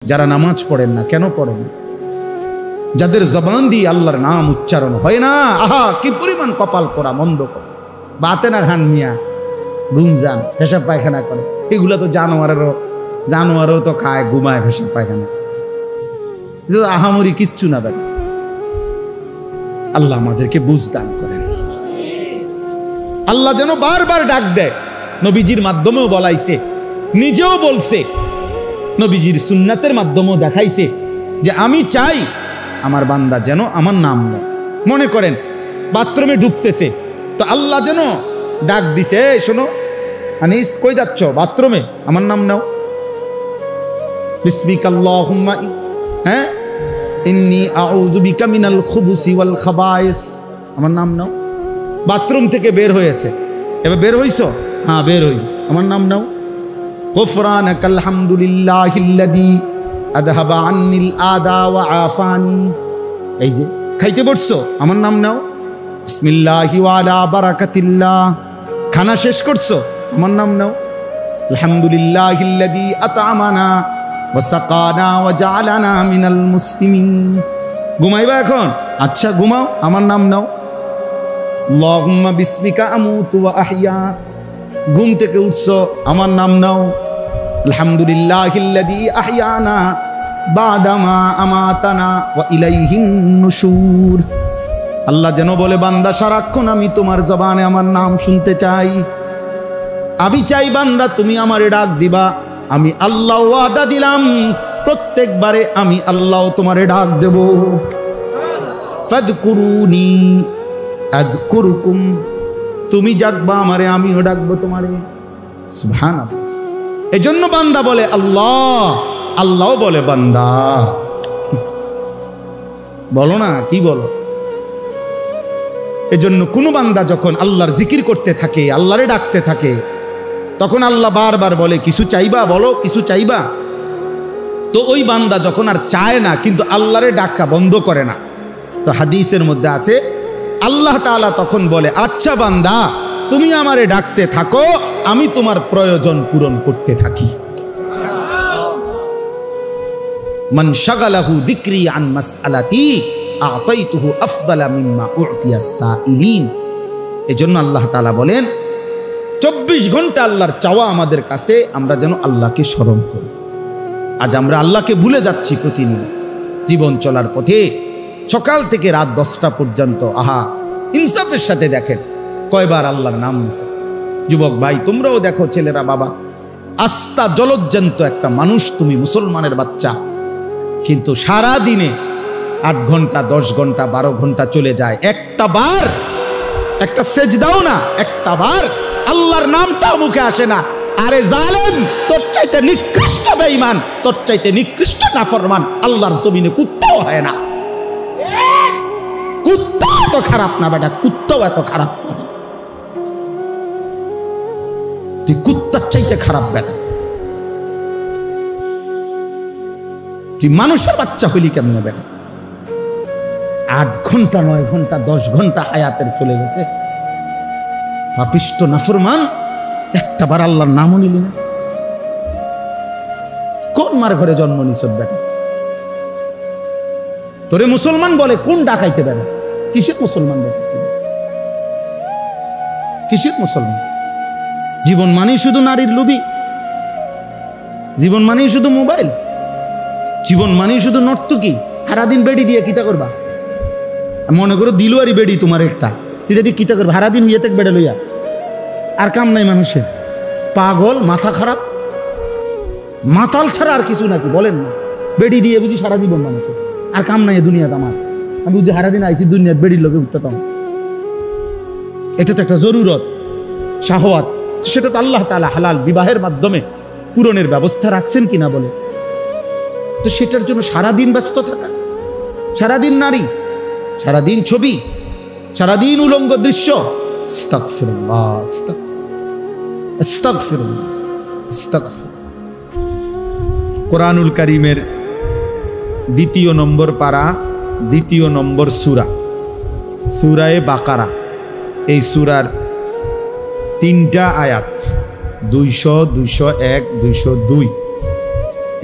যারা নামাজ পড়েন না, কেন পড়েন? যাদের জবান দিয়ে আল্লাহর নাম উচ্চারণ হয় না, আহা কি পরিমাণ কপাল পোড়া, মন্দ করে। বাতে না খান মিয়া, গুমজান, পেশাব পায়খানা করে, এগুলো তো জানোয়ারও তো খায়, ঘুমায়, পেশাব পায়খানা, আহামরি কিচ্ছু না বেটা। আল্লাহ আমাদেরকে বুঝ দান করেন। আল্লাহ যেন বারবার ডাক দেয়, নবীজির মাধ্যমেও বলাইছে, নিজেও বলছে, নবীজির সুন্নাতের মাধ্যমেও দেখাইছে যে আমি চাই আমার বান্দা যেন আমার নাম নেয়। মনে করেন বাথরুমে ঢুকতেছে, তো আল্লাহ যেন ডাক দিছে, শোনো আনিস কই যাচ্ছ? বাথরুমে, আমার নাম নাও, বিসমিকাল্লাহুম্মা ইন্নী আউযু বিকা মিনাল খুবুসি ওয়াল খাবায়েস, আমার নাম নাও। বাথরুম থেকে বের হয়েছে, এবার বের হইছো? হ্যাঁ বের হইছি, আমার নাম নাও। গুফরানাকাল হামদুলিল্লাহিল্লাযী আযহাবা আন্নিল আদা ওয়া আফানি, এই যে খাইতে বসছো, আমার নাম নাও। বিসমিল্লাহি ওয়া আলা বারাকাতিল্লাহ, খানা শেষ করছো, আমার নাম নাও। আলহামদুলিল্লাহিল্লাযী আত'আমানা ওয়া সাকানা ওয়া জাআলানা মিনাল মুসলিমিন। ঘুমাইবা এখন? আচ্ছা ঘুমাও, আমার নাম নাও। আল্লাহুম্মা বিসমিকা আমুতু ওয়া আহইয়া, ঘুম থেকে উঠছো, আমার নাম নাও। আলহামদুলিল্লাহিল্লাযী আহইয়ানা বাদামা আমাতানা ওয়া ইলাইহিন নুশুর। আল্লাহ যেন বলে, বান্দা সারাক্ষণ আমি তোমার জবানে আমার নাম শুনতে চাই। আমি চাই বান্দা তুমি আমারে ডাক দিবা। আমি আল্লাহ ওয়াদা দিলাম, প্রত্যেকবারে আমি আল্লাহ তোমারে ডাক দেব। ফাদকুরুনি আযকুরুকুম, তুমি ডাকবা আমারে, আমিও ডাকবো তোমারে। সুবহানাল্লাহ। এজন্য বান্দা বলে আল্লাহ, আল্লাহ বলে বান্দা। বলো না, কি বলো? এজন্য কোনো বান্দা যখন আল্লাহর জিকির করতে থাকে, আল্লাহরে ডাকতে থাকে, তখন আল্লাহ বারবার বলে, কিছু চাইবা? বলো কিছু চাইবা। তো ওই বান্দা যখন আর চায় না, কিন্তু আল্লাহরে ডাকা বন্ধ করে না, তো হাদিসের মধ্যে আছে আল্লাহ তাআলা তখন বলে, আচ্ছা বান্দা তুমি আমারে ডাকতে থাকো, আমি তোমার প্রয়োজন পূরণ করতে থাকি। মান শাগালাহু যিকরি আন মাসআলাতি আ'তাইতুহু আফদালা মিম্মা উ'তিয়াস সাইলিন। এজন্য আল্লাহ তাআলা বলেন 24 ঘন্টা আল্লাহর চাওয়া আমাদের কাছে, আমরা যেন আল্লাহকে স্মরণ করি। আজ আমরা আল্লাহকে ভুলে যাচ্ছি প্রতিদিন জীবন চলার পথে, সকাল থেকে রাত 10টা পর্যন্ত। আহা, ইনসাফের সাথে দেখেন কয়বার আল্লাহর নাম নিছে। যুবক ভাই তোমরাও দেখো, ছেলেরা, বাবা, আস্তা জলজ্জান্ত একটা মানুষ, তুমি মুসলমানের বাচ্চা, কিন্তু সারা দিনে 8 ঘন্টা 10 ঘন্টা 12 ঘন্টা চলে যায়, একটা বার একটা সেজদাও না, একটা বার আল্লাহর নামটাও মুখে আসে না। আরে জালেম, তোর চাইতে নিকৃষ্ট বেঈমান, তোর চাইতে নিকৃষ্ট নাফরমান আল্লাহর জমিনে কুত্তাও হয় না। কুত্তা এত খারাপ না বেটা, কুত্তাও এত খারাপ না, তুই কুত্তার চাইতে খারাপ বেটা। তুই মানুষের বাচ্চা হইলি কেমনে বেটা? 8 ঘন্টা 9 ঘন্টা 10 ঘন্টা হায়াতের চলে গেছে, পাপিষ্ট নাফরমান, একটা বার আল্লাহর নামও নিলি না। কোন মার ঘরে জন্ম নিছ বেটা? তোরে মুসলমান বলে, কোন ডাকাইতে বেটা? কিসের মুসলমান বেটা? কিসের মুসলমান? জীবন মানেই শুধু নারীর লোভী, জীবন মানেই শুধু মোবাইল, জীবন মানেই শুধু নর্তকী। সারাদিন বেডি দিয়ে কিতা করবা? মনে করো দিল আরই বেডি তোমার একটা, এটা দিয়ে কিতা করবা? সারাদিন বিয়ে থেকে বেড়ে লইয়া আর কাম নাই মানুষের। পাগল, মাথা খারাপ, মাতাল ছাড়া আর কিছু নাকি? বলেন না, বেডি দিয়ে বুঝি সারা জীবন মানুষের আর কাম নাই দুনিয়াতে আমার। আমি বুঝি সারাদিন আইসি দুনিয়ার বেডির লোকে উঠতেতাম, এটা তো একটা জরুরত, শাহওয়াত, সেটা তো আল্লাহ তাআলা হালাল বিবাহের মাধ্যমে পূরণের ব্যবস্থা রাখছেন কিনা বলে। তো সেটার জন্য সারাদিন ব্যস্ত থাকা, সারাদিন নারী, সারাদিন ছবি, সারাদিন উলঙ্গ দৃশ্য। আস্তাগফিরুল্লাহ, আস্তাগফিরুল্লাহ, আস্তাগফির। কোরআনুল কারীমের 2 নম্বর পারা, 2 নম্বর সূরা, সূরায়ে বাকারা। এই সূরার 3টা আয়াত, 200, 201, 202।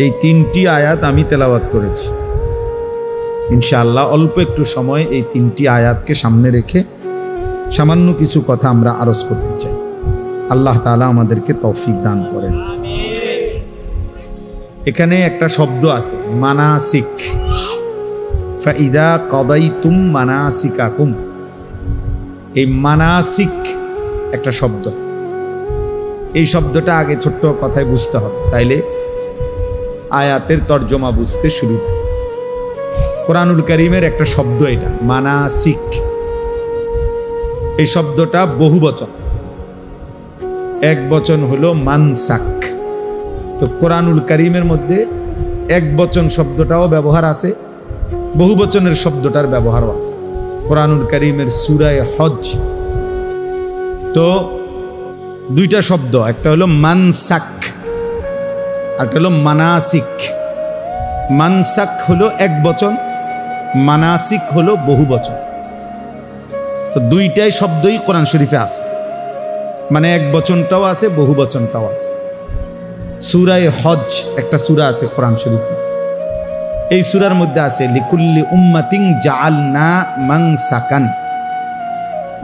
এই 3টি আয়াত আমি তেলাওয়াত করেছি। ইনশাআল্লাহ অল্প একটু সময় এই 3টি আয়াতকে সামনে রেখে সামান্য কিছু কথা আমরা আরজ করতে চাই। আল্লাহ তাআলা আমাদেরকে তৌফিক দান করেন। এখানে একটা শব্দ আছে মানাসিক, ফাইদা কাদাইতুম মানাসিকাকুম। এই মানাসিক একটা শব্দ, এই শব্দটা আগে ছোট্ট কথায় বুঝতে হবে, তাইলে আয়াতের তর্জমা বুঝতে সুবিধা। কোরআনুল কারীমের একটা শব্দ এটা মানাসিক। এই শব্দটা বহুবচন, এক বচন হলো মানসাক। তো কোরআনুল কারীমের মধ্যে এক বচন শব্দটাও ব্যবহার আছে, বহুবচনের শব্দটার ব্যবহারও আছে। কোরআনুল কারীমের সূরা হজ তো 2টা শব্দ, একটা হলো মানসাক আর একটা হলো মানাসিক। মানসাক হলো এক বচন, মানাসিক হলো বহুবচন। তো 2টাই শব্দই কোরআন শরীফে আছে, মানে এক বচনটাও আছে, বহুবচনটাও আছে। সূরা হজ একটা সূরা আছে কোরআন শরীফে, এই সূরার মধ্যে আছে লিকুল্লি উম্মাতিন জাআলনা মানসাকান।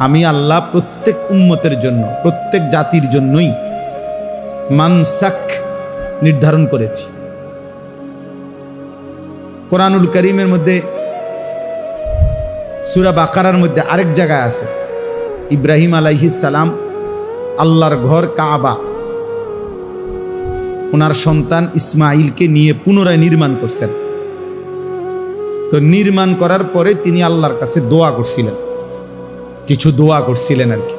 আমি আল্লাহ প্রত্যেক উম্মতের জন্য, প্রত্যেক জাতির জন্যই মানসাক নির্ধারণ করেছি। কোরআনুল কারীমের মধ্যে সূরা বাকারার মধ্যে আরেক জায়গায় আছে ইব্রাহিম আলাইহিস সালাম আল্লাহর ঘর কাবা ওনার সন্তান ইসমাইলকে নিয়ে পুনরায় নির্মাণ করছেন। তো নির্মাণ করার পরে তিনি আল্লাহর কাছে দোয়া করছিলেন, কিছু দোয়া করছিলেন আর কি।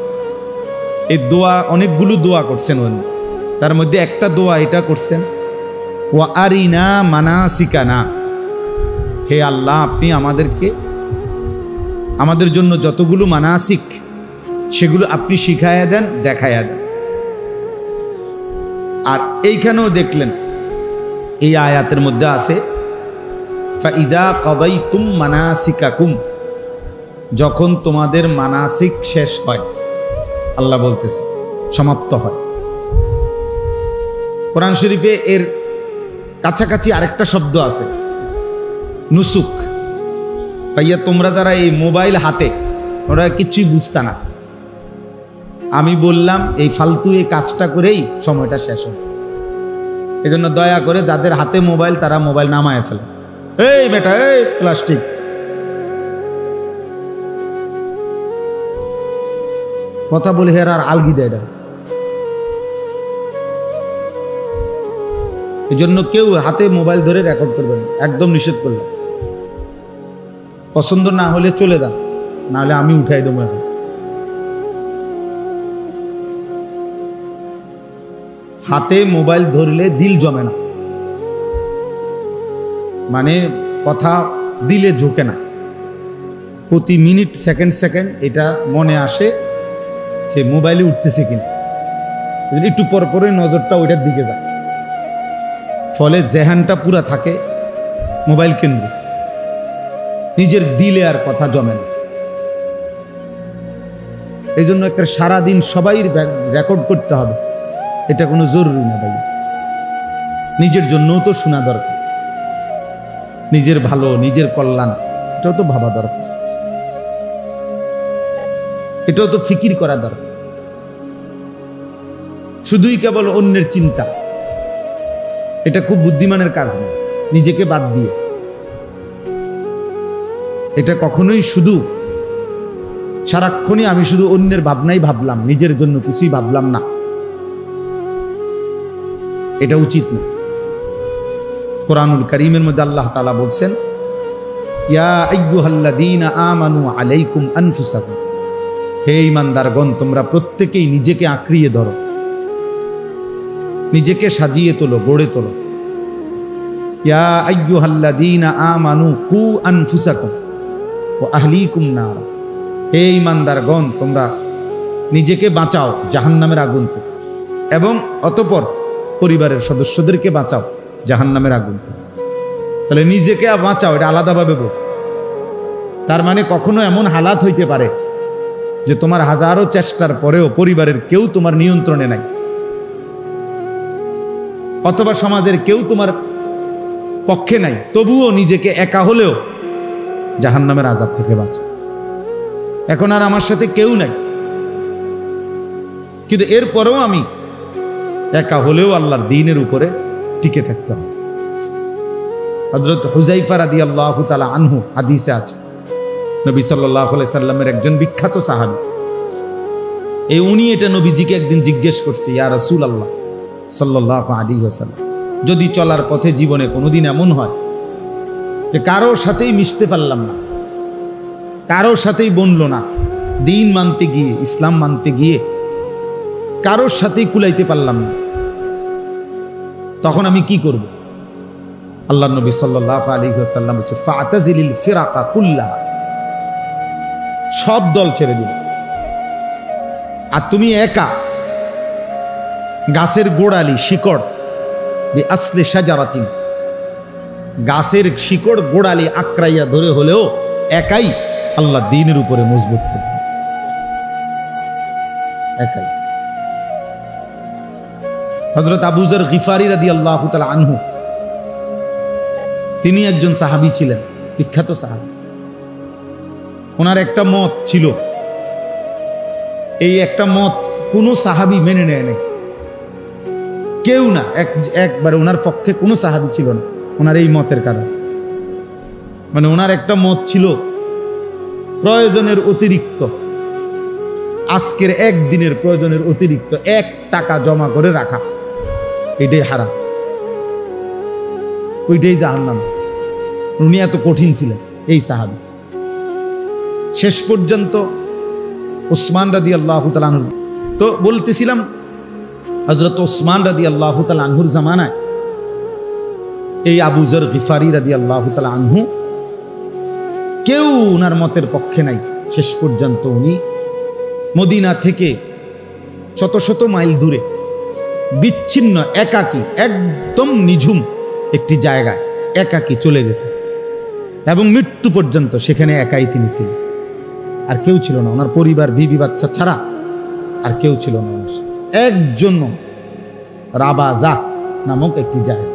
এই দোয়া অনেকগুলো দোয়া করছেন উনি, তার মধ্যে একটা দোয়া এটা করছেন ওয়া আরিনা মানাসিকানা, হে আল্লাহ আপনি আমাদেরকে, আমাদের জন্য যতগুলো মানাসিক সেগুলো আপনি শিখাইয়া দেন, দেখাইয়া দেন। আর এইখানেও দেখলেন এই আয়াতের মধ্যে আছে ফাইজা কাদাইতুম মানাসিকাকুম, যখন তোমাদের মানাসিক শেষ হয়, আল্লাহ বলতেছে সমাপ্ত হয়। কোরআন শরীফে এর কাছাকাছি আরেকটা শব্দ আছে নুসুক। ভাইয়া তোমরা যারা এই মোবাইল হাতে, ওরা কিছুই বুঝতা না, আমি বললাম এই ফালতু এই কাজটা করেই সময়টা শেষ হয়। এই জন্য দয়া করে যাদের হাতে মোবাইল তারা মোবাইল নামায় ফেলে। এই বেটা, এই প্লাস্টিক, কথা বলে হের আর আলগি দেয়। এই জন্য কেউ হাতে মোবাইল ধরে রেকর্ড করবেন, একদম নিষেধ করলাম। পছন্দ না হলে চলে যান, না হলে আমি উঠাই দেবো। এখন হাতে মোবাইল ধরলে দিল জমে না, মানে কথা দিলে ঝুঁকে না। প্রতি মিনিট সেকেন্ড সেকেন্ড এটা মনে আসে সে মোবাইলে উঠতেছে কিনা, একটু পর পরে নজরটা ওইটার দিকে যায়, ফলে জেহানটা পুরা থাকে মোবাইল কেন্দ্রে, নিজের দিলে আর কথা জমে না। এই জন্য একটা সারাদিন সবাই রেকর্ড করতে হবে, এটা কোনো জরুরি না ভাই। নিজের জন্যও তো শোনা দরকার, নিজের ভালো, নিজের কল্যাণ, এটাও তো ভাবা দরকার, এটাও তো ফিকির করা দরকার। শুধুই কেবল অন্যের চিন্তা, এটা খুব বুদ্ধিমানের কাজ না। নিজেকে বাদ দিয়ে এটা কখনোই শুধু সারাক্ষণই আমি শুধু অন্যের ভাবনাই ভাবলাম, নিজের জন্য কিছুই ভাবলাম না, এটা উচিত না। কোরআনুল কারীমের মধ্যে আল্লাহ তাআলা বলছেন ইয়া আইয়ুহাল্লাযীনা আমানু আলাইকুম আনফুসাকুম, হে ঈমানদারগণ তোমরা প্রত্যেকেই নিজেকে আঁকড়িয়ে ধরো, নিজেকে সাজিয়ে তোলো, গড়ে তোলো। ইয়া আইয়ুহাল্লাযীনা আমানু কু আনফুসাকুম ওয়া আহলিকুম নার, হে ঈমানদারগণ তোমরা নিজেকে বাঁচাও জাহান্নামের আগুন থেকে, এবং অতঃপর পরিবারের সদস্যদেরকে বাঁচাও জাহান্নামের আগুন থেকে। তাহলে নিজেকে বাঁচাও, এটা আলাদাভাবে বলছে। তার মানে কখনো এমন হালাত হইতে পারে যে তোমার হাজারো চেষ্টার পরেও পরিবারের কেউ তোমার নিয়ন্ত্রণে নাই, অথবা সমাজের কেউ তোমার পক্ষে নাই, তবুও নিজেকে একা হলেও জাহান্নামের আযাব থেকে বাঁচে। এখন আর আমার সাথে কেউ নাই, কিন্তু এরপরেও আমি একা হলেও আল্লাহর দ্বীনের উপরে টিকে থাকতাম। হযরত হুযায়ফা রাদিয়াল্লাহু তাআলা আনহু হাদিসে আছে, নবী সাল্লাল্লাহু আলাইহি সাল্লামের একজন বিখ্যাত সাহাবী, উনি এটা নবীজিকে একদিন জিজ্ঞেস করছে, ইয়া রাসূলুল্লাহ সাল্লাল্লাহু আলাইহি ওয়াসাল্লাম, যদি চলার পথে জীবনে কোনোদিন এমন হয় যে কারোর সাথেই মিশতে পারলাম না, কারোর সাথেই বনলো না, দ্বীন মানতে গিয়ে, ইসলাম মানতে গিয়ে কারোর সাথেই কুলাইতে পারলাম না, তখন আমি কি করব? আল্লাহর নবী সাল্লাল্লাহু আলাইহি ওয়াসাল্লাম বলেছে, ফাতাজিলিল ফিরাকা কুল্লাহা, সব দল ছেড়ে দিবে, আর তুমি একা গাছের গোড়ালি শিকড়, আসলে শাজারাতিন, গাছের শিকড় গোড়ালি আঁকড়াইয়া ধরে হলেও একাই আল্লাহ দ্বীনের উপরে মজবুত থাকবে, একাই। হযরত আবু যর গিফারি রাদিয়াল্লাহু তাআলা আনহু, তিনি একজন সাহাবী ছিলেন, বিখ্যাত সাহাবী। ওনার একটা মত ছিল, এই একটা মত কোনো সাহাবী মেনে নেয় নাই, কেউ না, একবার ওনার পক্ষে কোনো সাহাবী ছিল না ওনার এই মতের কারণে। মানে ওনার একটা মত ছিল, প্রয়োজনের অতিরিক্ত, আজকের একদিনের প্রয়োজনের অতিরিক্ত 1 টাকা জমা করে রাখা, এটাই হারাম, ওইটাই জাহান্নাম। উনি এত কঠিন ছিলেন এই সাহাবী। শেষ পর্যন্ত উসমান রাদিয়াল্লাহু তাআলা আনহু, তো বলতেছিলাম হযরত উসমান রাদিয়াল্লাহু তাআলা আনহুর জামানায় এই আবু যর গিফারি রাদিয়াল্লাহু তাআলা আনহু কেউ ওনার মতের পক্ষে নাই। শেষ পর্যন্ত উনি মদিনা থেকে শত শত মাইল দূরে বিচ্ছিন্ন একাকী, একদম নিঝুম একটি জায়গায় একাকী চলে গেছে, এবং মৃত্যু পর্যন্ত সেখানে একাই তিনি ছিলেন, আর কেউ ছিল না, ওনার পরিবার বিবি বাচ্চা ছাড়া আর কেউ ছিল না। একজন রাবাজা নামক একটি জায়গা,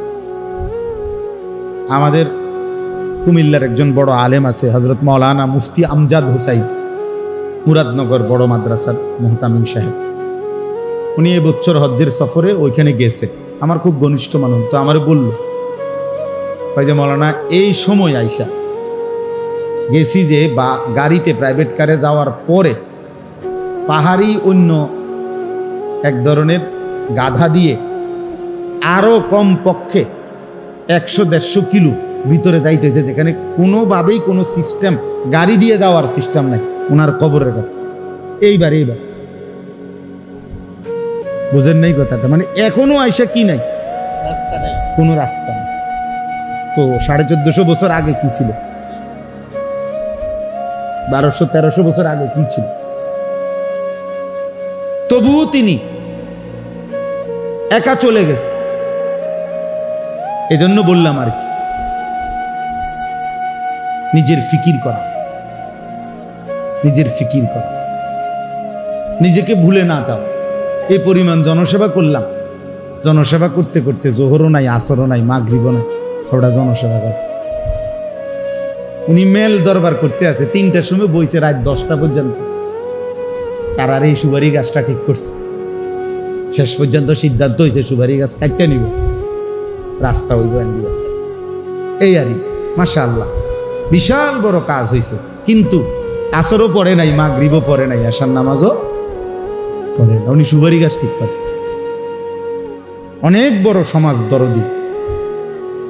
আমাদের কুমিল্লার একজন বড় আলেম আছে, হযরত মাওলানা মুফতি আমজাদ হুসাইন, মুরাদনগর বড় মাদ্রাসার মুহতামিম সাহেব, উনি এবছর হজ্জের সফরে ওইখানে গেছে, আমার খুব ঘনিষ্ঠ মানুষ। তো আমার বলল, যে মাওলানা এই সময় আইসা গেছি যে বা গাড়িতে প্রাইভেট কারে যাওয়ার পরে পাহাড়ি অন্য এক ধরনের গাধা দিয়ে আরো কম পক্ষে 100-150 কিলো ভিতরে যাইতে হয়েছে, যেখানে কোনোভাবেই কোনো সিস্টেম, গাড়ি দিয়ে যাওয়ার সিস্টেম নাই ওনার কবরের কাছে। এইবার বুঝেন নাই কথাটা, মানে এখনো আইসা কি নাই, কোনো রাস্তা নেই। তো 1450 বছর আগে কি ছিল, 1200-1300 বছর আগে কি ছিল, তবুও তিনি একা চলে গেছে। এজন্য বললাম আর কি, নিজের ফিকির করা, নিজের ফিকির করা, নিজেকে ভুলে না যাও। এই পরিমাণ জনসেবা করলাম, জনসেবা করতে করতে জোহরও নাই, আসরও নাই, মাগরিবও নাই, ওটা জনসেবা করে। উনি মেল দরবার করতে আছে, 3টার সময় বইছে রাত 10টা পর্যন্ত, তার আর এই সুপারি গাছটা ঠিক করছে। শেষ পর্যন্ত সিদ্ধান্ত হয়েছে সুপারি গাছ কাটতে নিব, রাস্তা হইব আনব, এই আর মাশাআল্লাহ বিশাল বড় কাজ হয়েছে। কিন্তু আসরও পড়ে নাই, মাগরিবও পড়ে নাই, আশার নামাজও পড়ে না, উনি সুপারি গাছ ঠিক করে। অনেক বড় সমাজ দরদি,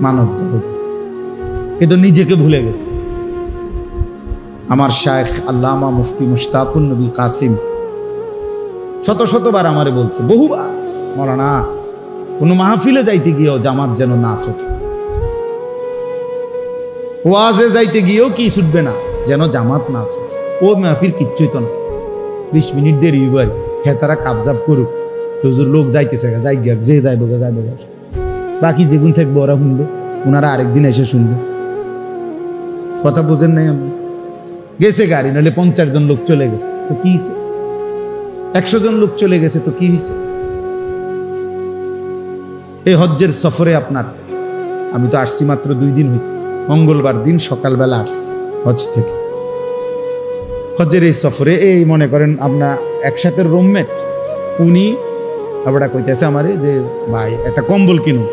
মানব দরদি, কিন্তু নিজেকে ভুলে গেছে। আমার শায়েখ আল্লামা মুফতি মুশতাকুন নবী কাসিম শত শতবার আমারে বলছে, বহুবার, মাওলানা কোনো মাহফিলে যাইতে গিয়েও জামাত যেন না ছুটে, ওয়াজে যাইতে গিয়েও কি ছুটবে না, যেন জামাত না ছুটে। ও মাহফিল কিচ্ছুই তো না, 20 মিনিট দেরি হইবার, হ্যাঁ তারা কাবজাব করুক, হুজুর লোক যাইতেছে, যাই গিয়া যে যাইব যাইব, বাকি যেগুন থাকবো ওরা শুনবে, ওনারা আরেকদিন এসে শুনবে। কথা বোঝেন নাই? আমি গেছে গাড়ি, নাহলে 50 জন লোক চলে গেছে, তো কি হয়েছে? 100 জন লোক চলে গেছে, তো কি হয়েছে? এই হজ্জের সফরে আপনার আমি তো আসছি মাত্র 2 দিন হয়েছে, মঙ্গলবার দিন সকালবেলা আসছি হজ থেকে। হজের এই সফরে এই মনে করেন আপনার একসাথে রুমমেট, উনি আবার কইতেছে আমারে যে ভাই একটা কম্বল কিনুন,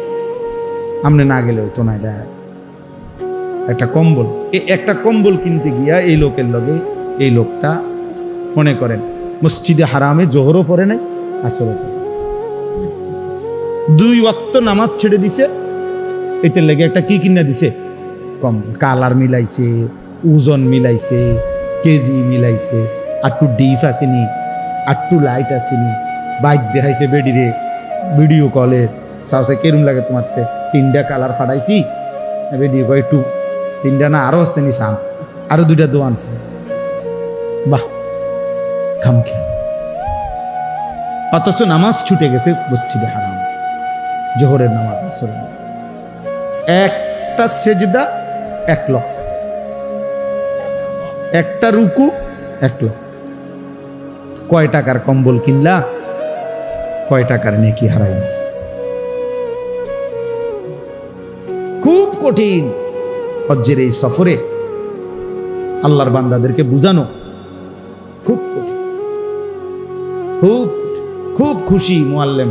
আপনি না গেলে হইতো না, এটা একটা কম্বল। একটা কম্বল কিনতে গিয়া এই লোকের লগে এই লোকটা মনে করেন মসজিদে হারামে জোহরও পড়ে নাই, আসরও পড়ে, 2 ওয়াক্ত নামাজ ছেড়ে দিছে। এতে লেগে একটা কি কিনা দিছে, কম্বল। কালার মিলাইছে, ওজন মিলাইছে, কেজি মিলাইছে, আটটু ডিপ আসেনি, আটটু লাইট আসেনি, বাইক দেখাইছে বেডিরে ভিডিও কলে, সাহসে কেরুম লাগে তোমার 3টা কালার ফাটাইছি, ভিডিও কয় একটু 3টা না আরো আসছে নি সান, আরো 2টা দোয়া আনছে। বাহ, খামখেয়াল। অথচ নামাজ ছুটে গেছে মসজিদে হারাম, জোহরের নামাজ, আসরের নামাজ। একটা সেজদা 1 লক্ষ, একটা রুকু 1 লক্ষ। কয় টাকার কম্বল কিনলা, কয় টাকার নেকি হারাইলা। খুব কঠিন হজ্জের এই সফরে আল্লাহর বান্দাদেরকে বুঝানো, খুব কঠিন, খুব খুব খুশি মুআল্লিম,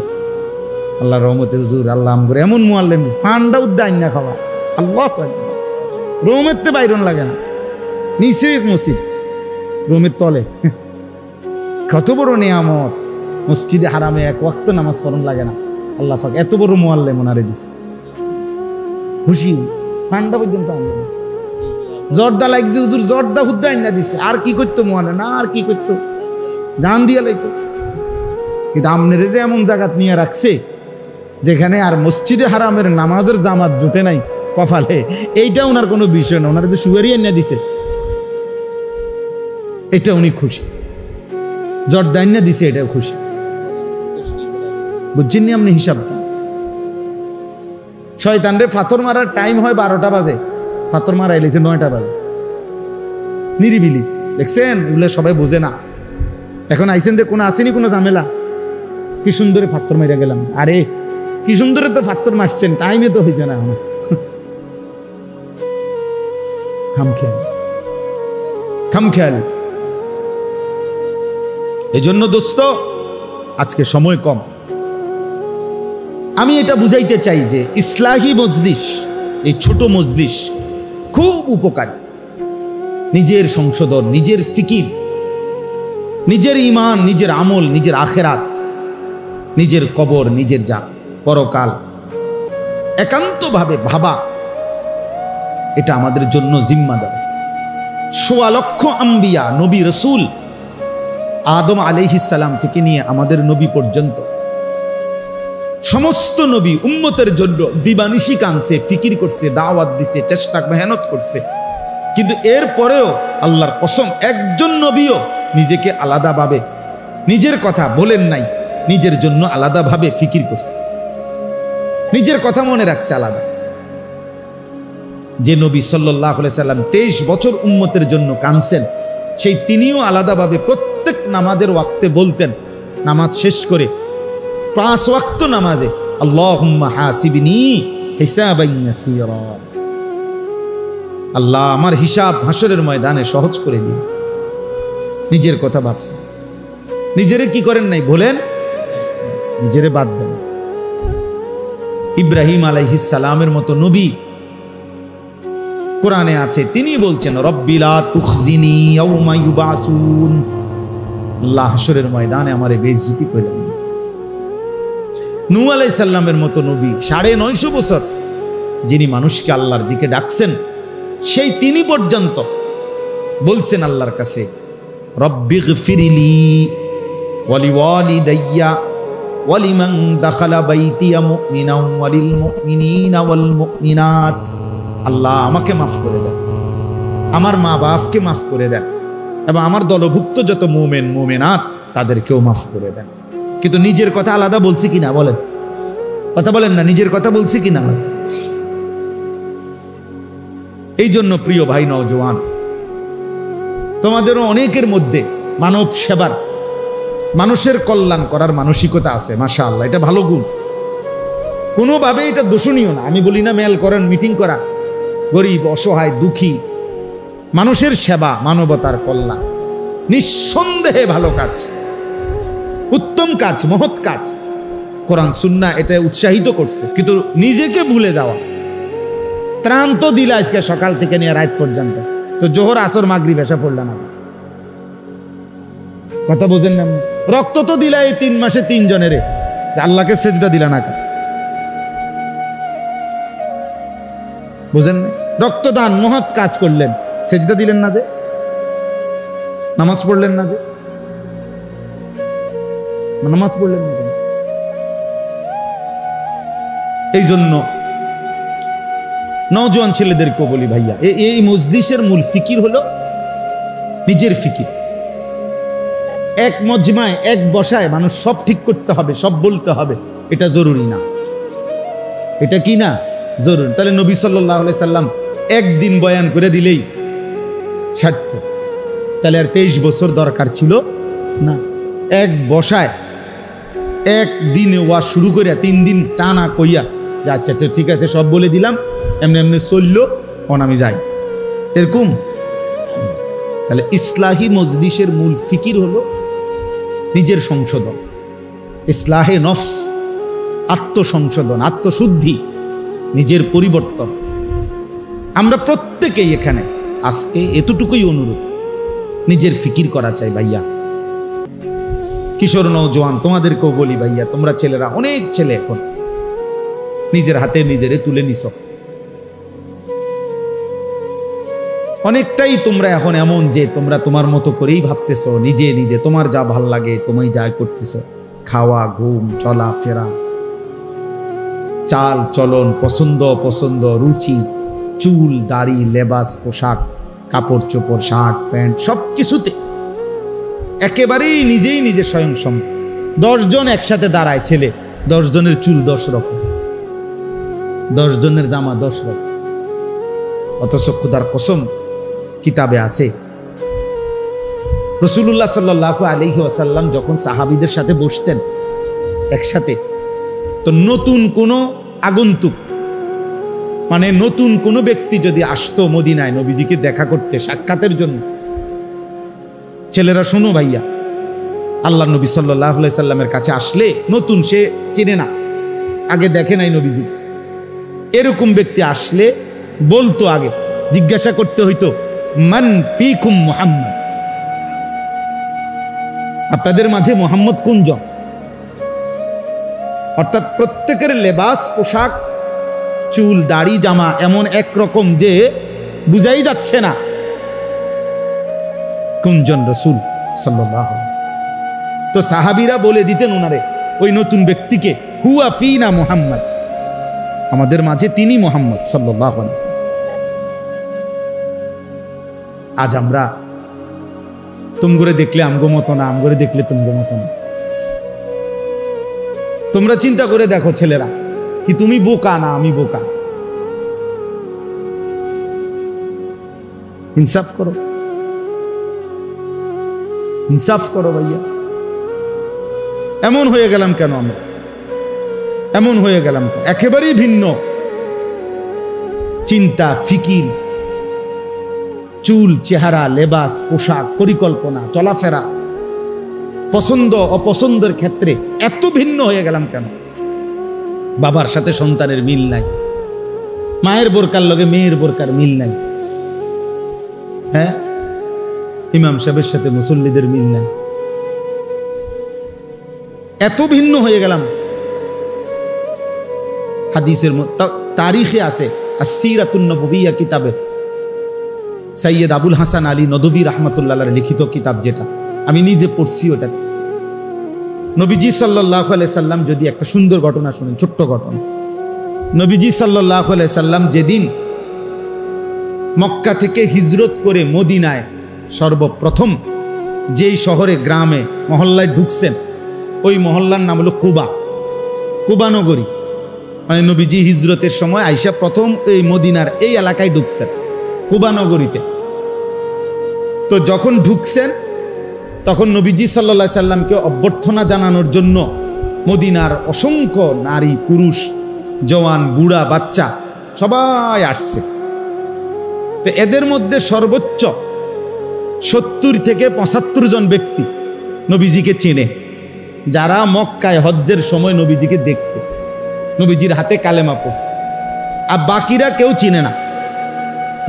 আল্লাহর রহমতে হুজুর আল্লাহ আমগরে এমন মুআল্লিম ফান্ডা উদ্দাইন না খাওয়া, আল্লাহু আকবার। রুমেতে বাইরন লাগে না, নিচে মসজিদ, রুমের তলে। কত বড় নিয়ামত, মসজিদে হারামে 1 ওয়াক্ত নামাজ পড়ন লাগে না। আল্লাহ পাক এত বড় মুআল্লিম ওনারে দিছে, খুশি ফান্ডা পর্যন্ত আনলো না। জর্দা লাগছে হুজুর, জর্দা হুদ্দাইন না দিছে, আর কি করতো মুআল্লিম, না আর কি করতো, জান দিয়া লাইতো। কিন্তু আমনেরে যে এমন জায়গাত নিয়ে রাখছে যেখানে আর মসজিদে হারামের নামাজের জামাত জুটে নাই কপালে, এইটা ওনার কোনো বিষয় না, ওনার তো সুয়ারি এনে দিছে, এটা উনি খুশি। জর্দাইন না দিছে, এটাও খুশি। বুঝছেন আপনি হিসাবটা? শয়তানরে পাথর মারার টাইম হয় 12টা বাজে, পাথর মারা এলেছে 9টা বাজে, নিরিবিলি। দেখছেন, এগুলো সবাই বোঝে না। এখন আইসেন যে কোনো আসেনি কোনো ঝামেলা, কি সুন্দরে পাথর মারা গেলাম। আরে কি সুন্দরে তো পাথর মারছেন, টাইমে তো হয়েছে না আমার। খামখেয়াল, খামখেয়াল। এজন্য দোস্ত, আজকে সময় কম, আমি এটা বুঝাইতে চাই যে ইসলাহি মজলিস, এই ছোট মজলিস খুব উপকারী। নিজের সংশোধন, নিজের ফিকির, নিজের ঈমান, নিজের আমল, নিজের আখেরাত, নিজের কবর, নিজের যা পরকাল একান্তভাবে ভাবা, এটা আমাদের জন্য জিম্মাদার। ১৬ লক্ষ আম্বিয়া, নবী রসুল, আদম আলাইহিস সালাম থেকে নিয়ে আমাদের নবী পর্যন্ত সমস্ত নবী উম্মতের জন্য দিবানিশি কাঁদছে, ফিকির করছে, দাওয়াত দিছে, চেষ্টা মেহনত করছে। কিন্তু এর পরেও আল্লাহর কসম, একজন নবীও নিজেকে আলাদাভাবে নিজের কথা বলেন নাই, নিজের জন্য আলাদাভাবে ফিকির করছে, নিজের কথা মনে রাখছে আলাদা। যে নবী সাল্লাল্লাহু আলাইহি সাল্লাম 23 বছর উম্মতের জন্য কাঁদছেন, সেই তিনিও আলাদাভাবে প্রত্যেক নামাজের ওয়াক্তে বলতেন, নামাজ শেষ করে 5 ওয়াক্ত নামাজে, আল্লাহুম্মা হাসিবনি হিসাবান ইয়াসীরা, আল্লাহ আমার হিসাব হাসরের ময়দানে সহজ করে দিন। নিজের কথা ভাবছেন, নিজেরে কি করেন নাই বলেন, নিজেরে বাদ দেন। ইব্রাহিম আলাইহিস সালামের মতো নবী কোরআনে আছে, তিনি বলছেন রব্বি লা তুখজিনি ইয়াউমা ইউবাসুন, আল্লাহ হাসরের ময়দানে আমারে বেইজ্জতি করেন। নূহ আলাইহিস সালামের মতো নবী 950 বছর যিনি মানুষকে আল্লাহর দিকে ডাকছেন, সেই তিনি পর্যন্ত বলছেন আল্লাহর কাছে রব্বিগফিরলি ওয়ালিওয়ালিদাইয়া ওয়ালিমান দাখালা বাইতিয়া মুমিনান ওয়ালিল মুমিনিনা ওয়াল মুমিনাত, আল্লাহ আমাকে মাফ করে দেন, আমার মা বাপকে মাফ করে দেন, এবং আমার দলভুক্ত যত মুমিন মুমিনাত তাদেরকেও মাফ করে দেন। কিন্তু নিজের কথা আলাদা বলছি কিনা বলেন, কথা বলেন না, নিজের কথা বলছি কিনা? এই জন্য প্রিয় ভাই নওজোয়ান, তোমাদেরও অনেকের মধ্যে মানব সেবার, মানুষের কল্যাণ করার মানসিকতা আছে, মাশাআল্লাহ, এটা ভালো গুণ। কোনোভাবে এটা দোষণীয় না। আমি বলি না মেল করেন, মিটিং করা, গরিব অসহায় দুঃখী মানুষের সেবা, মানবতার কল্যাণ নিঃসন্দেহে ভালো কাজ, উত্তম কাজ, মহৎ কাজ। কোরআন সুন্নাহ এটা উৎসাহিত করছে, কিন্তু নিজেকে ভুলে যাওয়া। ত্রাণ তো দিলা আজকে সকাল থেকে নিয়ে রাত পর্যন্ত, তো জোহর আসর মাগরিব এসা পড়লাম না, কথা বোঝেন না? রক্ত তো দিলা এই 3 মাসে 3 জনের, আল্লাহকে সেজদা দিলা না, বুঝেন না? রক্তদান মহৎ কাজ করলেন, সেজদা দিলেন না যে, নামাজ পড়লেন না যে, নামাজ পড়লেন না কেন? এই জন্য নওজোয়ান ছেলেদেরকেও বলি ভাইয়া, এই মজলিসের মূল ফিকির হলো নিজের ফিকির। এক মজমায় এক বসায় মানুষ সব ঠিক করতে হবে, সব বলতে হবে, এটা জরুরি না। এটা কি না জরুরি? তাহলে নবী সাল্লাল্লাহু আলাইহি সাল্লাম একদিন বয়ান করে দিলেই ছাড়ত, তাহলে আর 23 বছর দরকার ছিল না। এক বসায় একদিনে ওয়া শুরু করে 3 দিন টানা কইয়া যে আচ্ছা ঠিক আছে সব বলে দিলাম, এমনি এমনি চলল, আমি যাই, এরকম। তাহলে ইসলাহি মজলিসের মূল ফিকির হলো নিজের সংশোধন, ইসলাহে নফস, আত্মসংশোধন, আত্মশুদ্ধি, নিজের পরিবর্তন। আমরা প্রত্যেকেই এখানে আজকে এতটুকুই অনুরোধ, নিজের ফিকির করা চাই ভাইয়া। কিশোর নওজোয়ান তোমাদেরকেও বলি ভাইয়া, তোমরা ছেলেরা, অনেক ছেলে এখন নিজের হাতে নিজেরে তুলে নিছ, অনেকটাই তোমরা এখন এমন যে তোমরা তোমার মতো করেই ভাবতেছ, নিজে নিজে তোমার যা ভাল লাগে তুমি যা করতেছ, খাওয়া, ঘুম, চলা ফেরা, চাল চলন, পছন্দ অপছন্দ, রুচি, চুল, দাড়ি, লেবাস, পোশাক, কাপড় চোপড়, শার্ট প্যান্ট, সব কিছুতে একেবারেই নিজেই নিজে স্বয়ংসম্পূর্ণ। 10 জন একসাথে দাঁড়ায় ছেলে, 10 জনের চুল 10 রকম, 10 জনের জামা 10 রকম। অথচ খোদার কসম কিতাবে আছে, রাসূলুল্লাহ সাল্লাল্লাহু আলাইহি ওয়াসাল্লাম যখন সাহাবীদের সাথে বসতেন একসাথে, তো নতুন কোনো আগন্তুক, মানে নতুন কোনো ব্যক্তি যদি আসতো মদিনায় নবীজিকে দেখা করতে, সাক্ষাতের জন্য, ছেলেরা শোনো ভাইয়া, আল্লাহ নবী সাল্লাল্লাহু আলাইহি সাল্লামের কাছে আসলে নতুন, সে চেনে না, আগে দেখে নাই নবীজি, এরকম ব্যক্তি আসলে বলতো, আগে জিজ্ঞাসা করতে হইতো, মান ফিকুম মুহাম্মদ, আপনাদের মাঝে মুহাম্মদ কোন জন? অর্থাৎ প্রত্যেকের লেবাস, পোশাক, চুল, দাড়ি, জামা এমন একরকম যে বুঝাই যাচ্ছে না কোনজন রাসূল সাল্লাল্লাহু আলাইহি ওয়াসাল্লাম। তো সাহাবীরা বলে দিতেন ওনারে, ওই নতুন ব্যক্তিকে, হুয়া ফিনা মুহাম্মদ, আমাদের মাঝে তিনি মুহাম্মদ সাল্লাল্লাহু আলাইহি ওয়াসাল্লাম। আজ আমরা তুমগরে দেখলে আমগো মতো না, আমগরে দেখলে তুমগো মতো না। তোমরা চিন্তা করে দেখো ছেলেরা, কি তুমি বোকা না আমি বোকা? ইনসাফ করো, ইনসাফ করো ভাইয়া। এমন হয়ে গেলাম কেন আমরা? এমন হয়ে গেলাম একেবারেই ভিন্ন চিন্তা, ফিকির, চুল, চেহারা, লেবাস, পোশাক, পরিকল্পনা, চলাফেরা, পছন্দ অপছন্দের ক্ষেত্রে এত ভিন্ন হয়ে গেলাম কেন? বাবার সাথে সন্তানের মিল নাই, মায়ের বোরকার লগে মেয়ের বোরকার মিল নাই, হ্যাঁ, ইমাম সাহেবের সাথে মুসল্লিদের মিল নাই, এত ভিন্ন হয়ে গেলাম। হাদিসের তারিখে আছে, আসসিরাতুন নববিয়্যা কিতাবে সৈয়দ আবুল হাসান আলী নদভী রাহমাতুল্লাহ আলাইহির লিখিত কিতাব, যেটা আমি নিজে পড়ছি, ওটাতে নবীজি সাল্লাল্লাহু আলাইহি সাল্লাম, যদি একটা সুন্দর ঘটনা শুনেন, ছোট্ট ঘটনা। নবীজি সাল্লাল্লাহু আলাইহি সাল্লাম যেদিন মক্কা থেকে হিজরত করে মদিনায় সর্বপ্রথম যেই শহরে, গ্রামে, মহল্লায় ঢুকছেন, ওই মহল্লার নাম হলো কুবা, কুবা নগরী। মানে নবীজি হিজরতের সময় আইসা প্রথম এই মদিনার এই এলাকায় ঢুকছেন, কুবা নগরীতে। তো যখন ঢুকছেন তখন নবীজি সাল্লাল্লাহু আলাইহি সাল্লামকে অভ্যর্থনা জানানোর জন্য মদিনার অসংখ্য নারী পুরুষ জওয়ান, বুড়া, বাচ্চা সবাই আসছে। তো এদের মধ্যে সর্বোচ্চ 70 থেকে 75 জন ব্যক্তি নবীজিকে চেনে, যারা মক্কায় হজ্জের সময় নবীজিকে দেখছে, নবীজির হাতে কালেমা পড়ছে। আর বাকিরা কেউ চিনে না,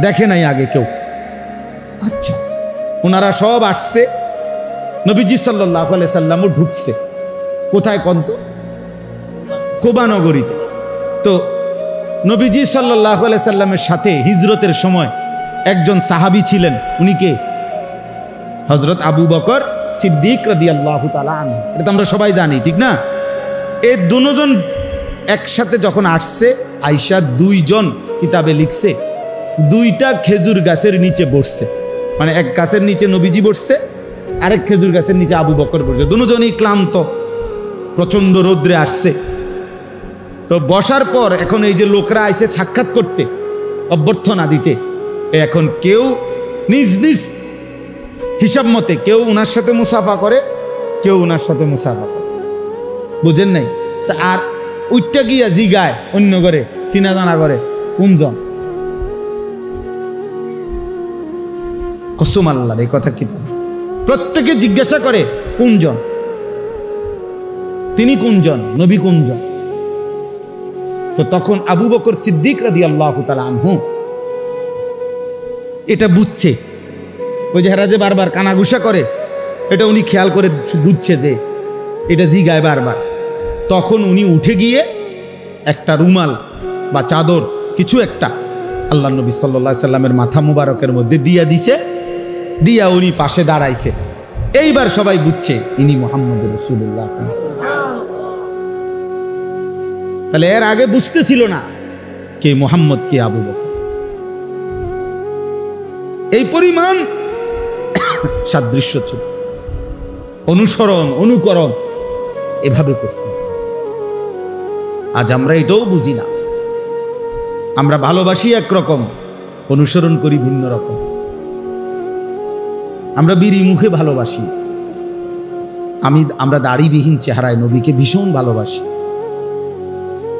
দেখে নাই আগে কেউ। আচ্ছা, ওনারা সব আসছে, নবীজি সাল্লাল্লাহু আলাইহি সাল্লামও ঢুকছে। কোথায় কন্ত? কুবা নগরীতে। তো নবীজি সাল্লাল্লাহু আলাইহি সাল্লামের সাথে হিজরতের সময় একজন সাহাবী ছিলেন, উনি কে? হযরত আবু বকর সিদ্দিক রাদিয়াল্লাহু তাআলা আনহু। এটা তো আমরা সবাই জানি, ঠিক না? এই দুজন একসাথে যখন আসছে, আয়েশা 2 জন কিতাবে লিখছে 2টা খেজুর গাছের নিচে বসছে, মানে এক গাছের নিচে নবীজি বসছে, আরেক খেজুর গাছের নিচে আবু বকর বসছে। দুজনই ক্লান্ত, প্রচন্ড রৌদ্রে আসছে। তো বসার পর এখন এই যে লোকরা আইছে সাক্ষাৎ করতে, অভ্যর্থনা দিতে, এখন কেউ নিজ নিজ হিসাব মতে কেউ উনার সাথে মুসাফা করে, কেউ উনার সাথে মুসাফা করে, বুঝেন নাই? তা আর উইটটা গিয়া জিগায় অন্য করে, চিনা জানা করে, কোনজন? কসম আল্লাহর, এই কথা কি? প্রত্যেকে জিজ্ঞাসা করে কোনজন, তিনি কোনজন, নবী কোনজন? তো তখন আবু বকর সিদ্দিক রাদিয়াল্লাহু তাআলা আনহু এটা বুঝছে, ওই যে হেরা যে বারবার কানাঘুষা করে, এটা উনি খেয়াল করে বুঝছে যে এটা জিগায় বারবার। তখন উনি উঠে গিয়ে একটা রুমাল বা চাদর কিছু একটা আল্লাহ নবী সাল্লাল্লাহু আলাইহি সাল্লামের মাথা মুবারকের মধ্যে দিয়া দিছে, দিয়া উনি পাশে দাঁড়াইছে। এইবার সবাই বুঝছে ইনি মুহাম্মদুর রাসূলুল্লাহ। তাহলে এর আগে বুঝতেছিল না কে মুহাম্মদ, কে আবু বকর। এই পরিমাণ সাদৃশ্য ছিল, অনুসরণ অনুকরণ এভাবে করছে। আজ আমরা এটাও বুঝি না, আমরা ভালোবাসি একরকম, অনুসরণ করি ভিন্ন রকম। আমরা বিড়ি মুখে ভালোবাসি, আমরা দাড়িবিহীন চেহারায় নবীকে ভীষণ ভালোবাসি।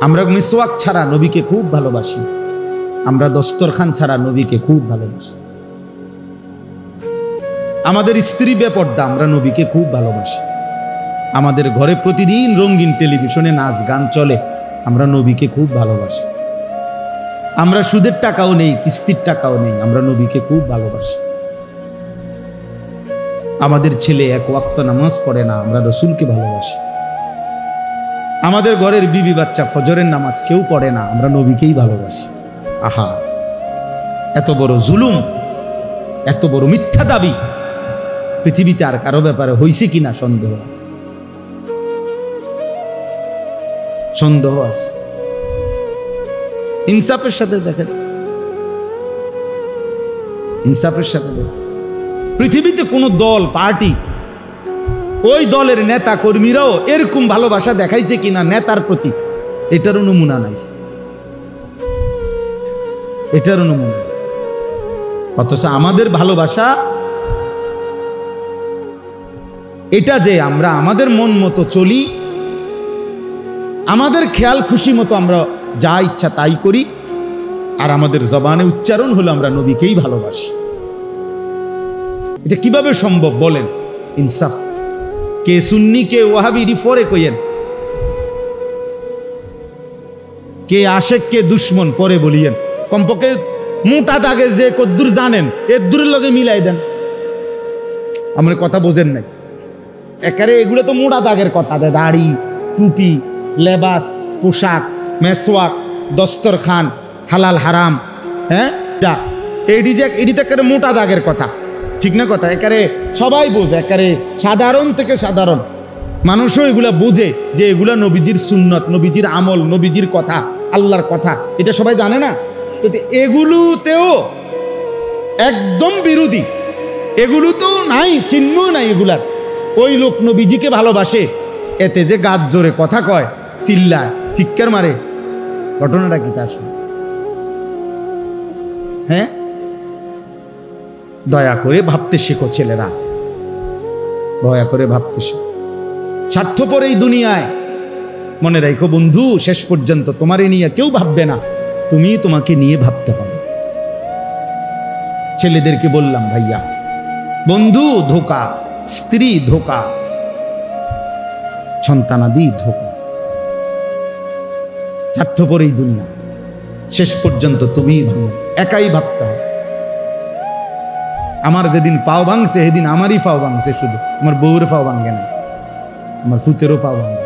আমরা মিসওয়াক ছাড়া নবীকে খুব ভালোবাসি, আমরা দস্তরখান ছাড়া নবীকে খুব ভালোবাসি। আমাদের স্ত্রী বেপর্দা, আমরা নবীকে খুব ভালোবাসি। আমাদের ঘরে প্রতিদিন রঙিন টেলিভিশনে নাচ গান চলে, আমরা নবীকে খুব ভালোবাসি। আমরা সুদের টাকাও নেই, কিস্তির টাকাও নেই, আমরা নবীকে খুব ভালোবাসি। আমাদের ছেলে এক ওয়াক্ত নামাজ পড়ে না, আমরা রসুলকে ভালোবাসি। আমাদের ঘরের বিবি বাচ্চা ফজরের নামাজ কেউ পড়ে না, আমরা নবীকেই ভালোবাসি। আহা, এত বড় জুলুম, এত বড় মিথ্যা দাবি পৃথিবীতে আর কারো ব্যাপারে হয়েছে কিনা সন্দেহ আছে, সন্দেহ আছে। ইনসাফের সাথে দেখেন, ইনসাফের সাথে দেখেন, পৃথিবীতে কোনো দল পার্টি, ওই দলের নেতা কর্মীরাও এরকম ভালোবাসা দেখাইছে কিনা নেতার প্রতি, এটারও নমুনা নাই, এটারও নমুনা। অথচ আমাদের ভালোবাসা এটা যে আমরা আমাদের মন মতো চলি, আমাদের খেয়াল খুশি মতো আমরা যা ইচ্ছা তাই করি, আর আমাদের জবানে উচ্চারণ হলো আমরা নবীকেই ভালোবাসি। এটা কিভাবে সম্ভব বলেন? ইনসাফ। কে সুন্নি কে ওয়াহাবি পরে কইয়েন, কে আশেক কে দুশ্মন পরে বলিয়েন। কমপক্ষে মোটা দাগে যে কদ্দুর জানেন এর দূরের লগে মিলাই দেন। আমার কথা বোঝেন নাই? একারে এগুলো তো মোটা দাগের কথা, দাড়ি, টুপি, লেবাস, পোশাক, মেসওয়াক, দস্তরখান, হালাল হারাম, হ্যাঁ, এডি তো একেবারে মোটা দাগের কথা, ঠিক না কথা? একারে সবাই বোঝে, একারে সাধারণ থেকে সাধারণ মানুষও এগুলা বোঝে যে এগুলা নবীজির সুন্নত, নবীজির আমল, নবীজির কথা, আল্লাহর কথা, এটা সবাই জানে না? তো এগুলোতেও একদম বিরোধী, এগুলো তো নাই, চিহ্ন নাই এগুলার। ওই লোক নবীজিকে ভালোবাসে, এতে যে গাছ জোরে কথা কয়, চিল্লায়, চিৎকার মারে, ঘটনাটা কি তার সঙ্গে? হ্যাঁ, দয়া করে ভাবতে শেখো ছেলেরা, দয়া করে ভাবতে শেখো। স্বার্থপর এই দুনিয়ায় মনে রাখো বন্ধু, শেষ পর্যন্ত তোমারে নিয়ে কেউ ভাববে না, তুমি তোমাকে নিয়ে ভাবতে হবে। ছেলেদেরকে বললাম, ভাইয়া, বন্ধু ধোঁকা, স্ত্রী ধোঁকা, সন্তানাদি ধোঁকা, স্বার্থপর এই দুনিয়া, শেষ পর্যন্ত তুমিই ভাঙো, একাই ভাবতে হবে। আমার যেদিন পাও ভাঙছে সেদিন আমারই পাও ভাঙছে, শুধু আমার বউর পাও ভাঙে না, আমার ফুতেরও পাও ভাঙে।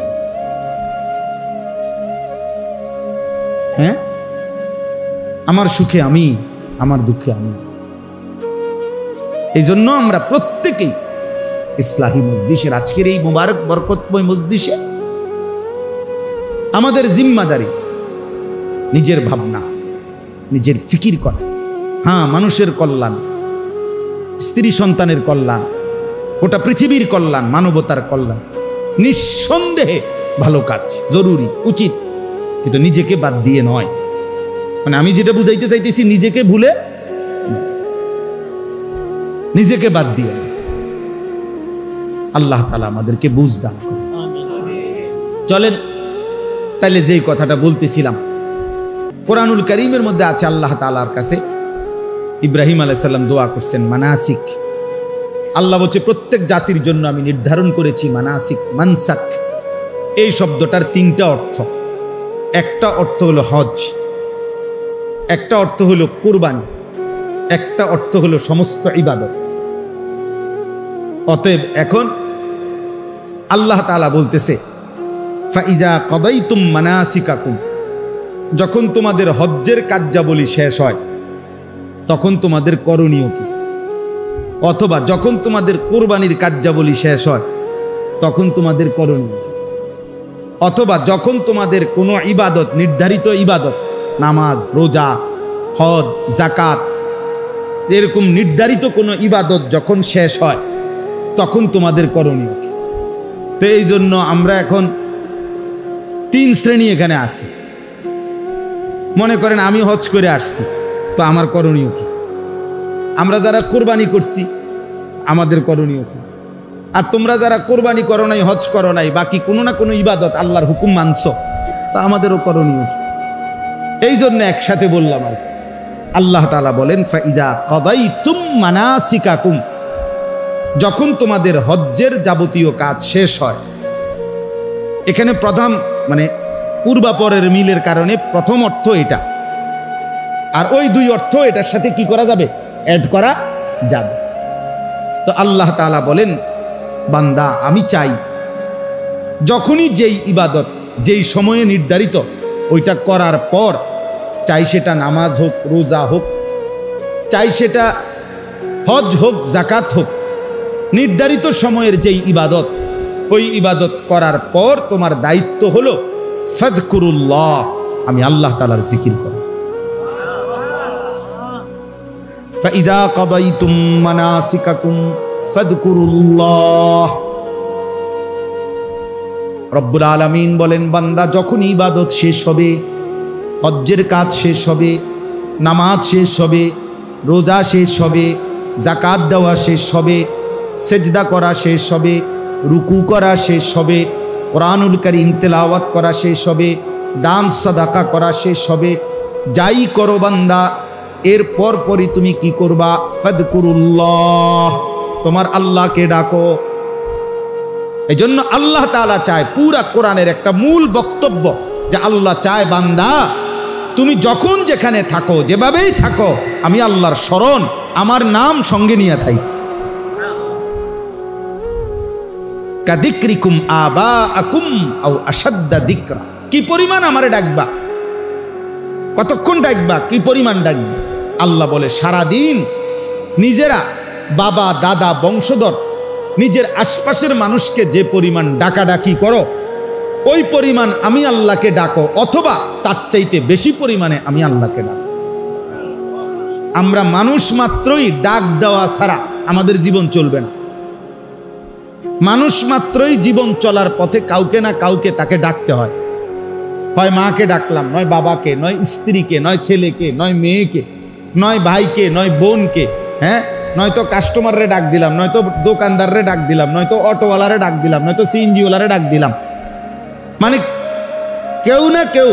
হ্যাঁ, আমার সুখে আমি, আমার দুঃখে আমি। এই জন্য আমরা প্রত্যেকেই ইসলাহী মজলিসের আজকের এই মুবারক বরকতময় মজলিসে আমাদের জিম্মাদারি নিজের ভাবনা, নিজের ফিকির করা। হ্যাঁ, মানুষের কল্যাণ, স্ত্রী সন্তানের কল্যাণ, গোটা পৃথিবীর কল্যাণ, মানবতার কল্যাণ নিঃসন্দেহে ভালো কাজ, জরুরি, উচিত, কিন্তু নিজেকে বাদ দিয়ে নয়। মানে আমি যেটা বুঝাইতে চাইতেছি, নিজেকে ভুলে, নিজেকে বাদ দিয়ে। আল্লাহ তাআলা আমাদেরকে বুঝ দান করেন। চলেন তাইলে যেই কথাটা বলতেছিলাম, কোরআনুল কারীমের মধ্যে আছে আল্লাহ তাআলার কাছে ইব্রাহিম আলাইহিস সালাম দোয়া করছেন মানাসিক। আল্লাহ বলছে প্রত্যেক জাতির জন্য আমি নির্ধারণ করেছি মানাসিক, মানসাক। এই শব্দটার তিনটা অর্থ। একটা অর্থ হলো হজ, একটা অর্থ হলো কুরবানি, একটা অর্থ হলো সমস্ত ইবাদত। অতএব এখন আল্লাহ তাআলা বলতেছে ফাইজা কদাইতুম মানাসিকাকুম, যখন তোমাদের হজ্জের কার্যাবলী শেষ হয় তখন তোমাদের করণীয় কি? অথবা যখন তোমাদের কুরবানির কার্যাবলী শেষ হয় তখন তোমাদের করণীয়, অথবা যখন তোমাদের কোনো ইবাদত, নির্ধারিত ইবাদত, নামাজ, রোজা, হজ, যাকাত, এরকম নির্ধারিত কোনো ইবাদত যখন শেষ হয় তখন তোমাদের করণীয় কি? তো এই জন্য আমরা এখন তিন শ্রেণী এখানে আছি। মনে করেন আমি হজ করে আসছি, তো আমার করণীয় কি? আমরা যারা কোরবানি করছি আমাদের করণীয় কি? আর তোমরা যারা কোরবানি করো নাই, হজ করো নাই, বাকি কোনো না কোনো ইবাদত আল্লাহর হুকুম মানছো, তো আমাদেরও করণীয় কি? এই জন্য একসাথে বললাম। আর আল্লাহ তাআলা বলেন ফাইজা কাদাইতুম মানাসিকাকুম, যখন তোমাদের হজ্জের যাবতীয় কাজ শেষ হয়। এখানে প্রথম মানে পূর্বাপরের মিলের কারণে প্রথম অর্থ এটা, আর ওই দুই অর্থ এটার সাথে কি করা যাবে? অ্যাড করা যাবে। তো আল্লাহ তাআলা বলেন বান্দা, আমি চাই যখনই যেই ইবাদত যেই সময়ে নির্ধারিত ওইটা করার পর, চাই সেটা নামাজ হোক, রোজা হোক, চাই সেটা হজ হোক, যাকাত হোক, নির্ধারিত সময়ের যেই ইবাদত, ওই ইবাদত করার পর তোমার দায়িত্ব হলো ফাযকুরুল্লাহ, আমি আল্লাহ তাআলার জিকির করো। ফাইদা কাদাইতুম মানাসিকাকুম ফাযকুরুল্লাহ। রব্বুল আলামিন বলেন বান্দা, যখন ইবাদত শেষ হবে, হজ্জের কাজ শেষ হবে, নামাজ শেষ হবে, রোজা শেষ হবে, যাকাত দেওয়া শেষ হবে, সেজদা করা শেষ হবে, রুকু করা শেষ হবে, কোরআনুল কারীম তেলাওয়াত করা শেষ হবে, দান সাদাকা করা শেষ হবে, যাই করো বান্দা, এর পরপরই তুমি কি করবা? ফাযকুরুল্লাহ, তোমার আল্লাহকে ডাকো। এই জন্য আল্লাহ তাআলা চায়, পুরা কোরআনের একটা মূল বক্তব্য যে আল্লাহ চায় বান্দা তুমি যখন যেখানে থাকো, যেভাবেই থাকো, আমি আল্লাহর স্মরণ, আমার নাম সঙ্গে নিয়ে থাকি। কাদিক্রিকুম আবাআকুম আও আশাদ্দা যিকরা, কি পরিমাণ আমারে ডাকবা, কতক্ষণ ডাকবা, কি পরিমাণ ডাকবা? আল্লাহ বলে সারাদিন নিজেরা, বাবা, দাদা, বংশধর, নিজের আশপাশের মানুষকে যে পরিমাণ ডাকাডাকি করো, ওই পরিমাণ আমি আল্লাহকে ডাকো, অথবা তার চাইতে বেশি পরিমাণে আমি আল্লাহকে ডাকো। আমরা মানুষ মাত্রই ডাক দেওয়া ছাড়া আমাদের জীবন চলবে না। মানুষ মাত্রই জীবন চলার পথে কাউকে না কাউকে তাকে ডাকতে হয়। হয় মাকে ডাকলাম, নয় বাবাকে, নয় স্ত্রীকে, নয় ছেলেকে, নয় মেয়েকে, নয় ভাইকে, নয় বোনকে, হ্যাঁ, নয়তো কাস্টমাররে ডাক দিলাম, নয়তো দোকানদাররে ডাক দিলাম, নয়তো অটোওয়ালারে ডাক দিলাম, নয়তো সিএনজিওয়ালারে ডাক দিলাম। মানে কেউ না কেউ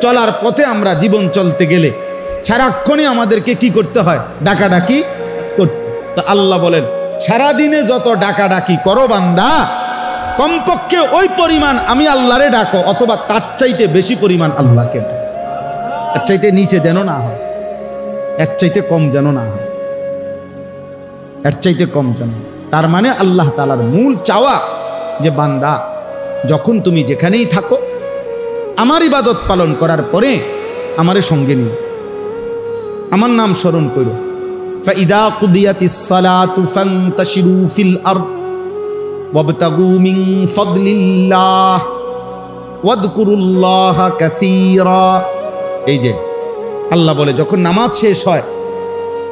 চলার পথে আমরা জীবন চলতে গেলে সারাক্ষণই আমাদেরকে কি করতে হয়? ডাকাডাকি করতে। তো আল্লাহ বলেন সারাদিনে যত ডাকাডাকি করো বান্দা, কমপক্ষে ওই পরিমাণ আমি আল্লাহরে ডাকো, অথবা তার চাইতে বেশি পরিমাণ আল্লাহকে। এর চাইতে নিচে যেন না হয়, এর চাইতে কম যেন না হয়, এর চাইতে কম যেন। তার মানে আল্লাহ তাআলার মূল চাওয়া যে বান্দা যখন তুমি যেখানেই থাকো আমার ইবাদত পালন করার পরে আমারে সঙ্গে নিও, আমার নাম স্মরণ করো। ফাইদা কুদিয়াতিস সালাতু ফান্তাশিরু ফিল আরদ ওয়াবতাগু মিন ফাদলিল্লাহ ওয়াযকুরুল্লাহা কাসীরা। এই যে আল্লাহ বলে যখন নামাজ শেষ হয়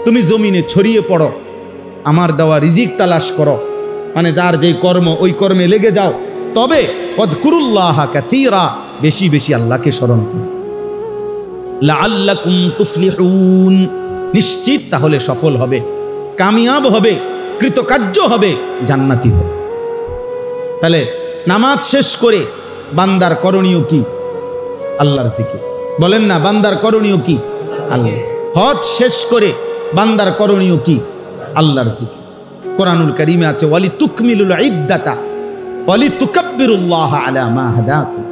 তুমি জমিনে ছড়িয়ে পড়ো, আমার দেওয়া রিজিক তালাশ করো, মানে যার যেই কর্ম ওই কর্মে লেগে যাও, তবে ওয়াযকুরুল্লাহা কাসীরা, বেশি বেশি আল্লাহকে স্মরণ করো। লাআল্লাকুম তুফলিহুন, নিশ্চিত তাহলে সফল হবে, কামিয়াব হবে, কৃতকার্য হবে, জান্নাতি হবে। তাহলে নামাজ শেষ করে বান্দার করণীয় কি? আল্লাহর জিকির। বলেন না, বান্দার করণীয় কি? আল্লাহ। হজ শেষ করে বান্দার করণীয় কি? আল্লাহর জিকির। কোরআনুল কারীমে আছে ওয়ালি তুকমিলুল ইদ্দাতা ওয়ালি তুকাব্বিরুল্লাহ আলা মা হাদাকুম।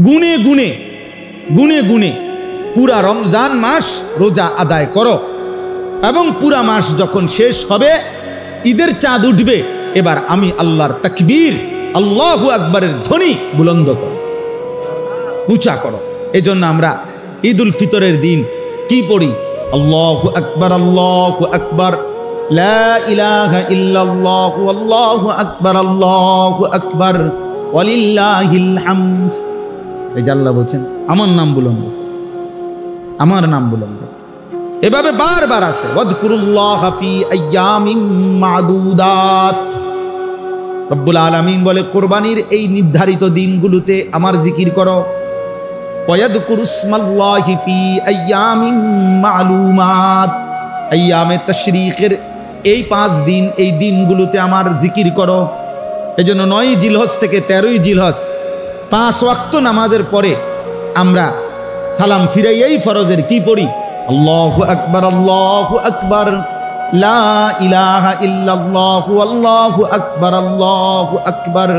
গুনে গুনে গুনে গুনে পুরা রমজান মাস রোজা আদায় করো, এবং পুরা মাস যখন শেষ হবে, ঈদের চাঁদ উঠবে, এবার আমি আল্লাহর তাকবীর, আল্লাহু আকবারের ধ্বনি বুলন্দ করো, উঁচা করো। এজন্য আমরা ঈদুল ফিতরের দিন কি পড়ি? আল্লাহু আকবার, আল্লাহু আকবার, লা ইলাহা ইল্লাল্লাহু আল্লাহু আকবার, আল্লাহু আকবার, ওয়ালিল্লাহিল হামদ। এই যে আল্লাহ বলছেন আমার নাম বুলন্দ, আমার নাম বুলন্দ। এভাবে বারবার আছে ওয়াযকুরুল্লাহা ফি আইয়ামিন মা'দুদাত। রব্বুল আলামিন বলে কুরবানির এই নির্ধারিত দিনগুলোতে আমার জিকির করো। ওয়াযকুরুসমাল্লাহি ফি আইয়ামিন মা'লুমাত, আইয়ামে তাশরীকের এই 5 দিন, এই দিনগুলোতে আমার জিকির করো। এজন্য 9 জিলহজ থেকে 13 জিলহজ 5 ওয়াক্ত নামাজের পরে আমরা সালাম ফিরাই এই ফরজের কি পড়ি? আল্লাহু আকবার, আল্লাহু আকবার, লা ইলাহা ইল্লাল্লাহু আল্লাহু আকবার, আল্লাহু আকবার,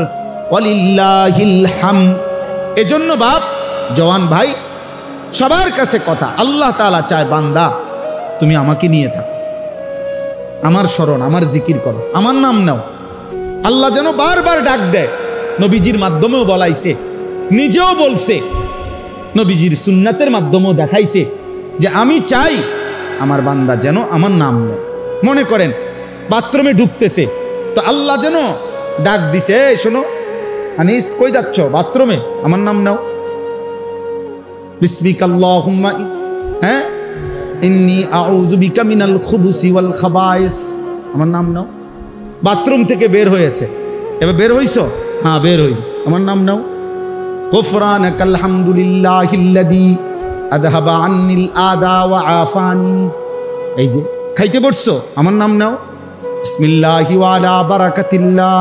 ওয়ালিল্লাহিল হামদ। এজন্য বাপ, জওয়ান ভাই, সবার কাছে কথা, আল্লাহ তাআলা চায় বান্দা তুমি আমাকে নিয়ে থাকো, আমার স্মরণ, আমার জিকির করো, আমার নাম নাও। আল্লাহ যেন বারবার ডাক দেয়। নবীজির মাধ্যমেও বলাইছে, নিজেও বলছে, নবীজির সুন্নাতের মাধ্যমেও দেখাইছে যে আমি চাই আমার বান্দা যেন আমার নাম নেয়। মনে করেন বাথরুমে ঢুকতেছে, তো আল্লাহ যেন ডাক দিছে, এই শোনো আনিস, কই যাচ্ছ? বাথরুমে, আমার নাম নাও। বিসমিকাল্লাহুম্মা, হ্যাঁ, ইন্নী আউযু বিকা মিনাল খুবুসি ওয়াল খাবায়েস, আমার নাম নাও। বাথরুম থেকে বের হয়েছে, এবার বের হইছো? হ্যাঁ বের হইছি, আমার নাম নাও। গুফরানাকাল হামদুলিল্লাহিল্লাযী আযহাবা আন্নিল আদা ওয়া আফানি। এই যে খাইতে বসছো, আমার নাম নাও। বিসমিল্লাহি ওয়া আলা বারাকাতিল্লাহ।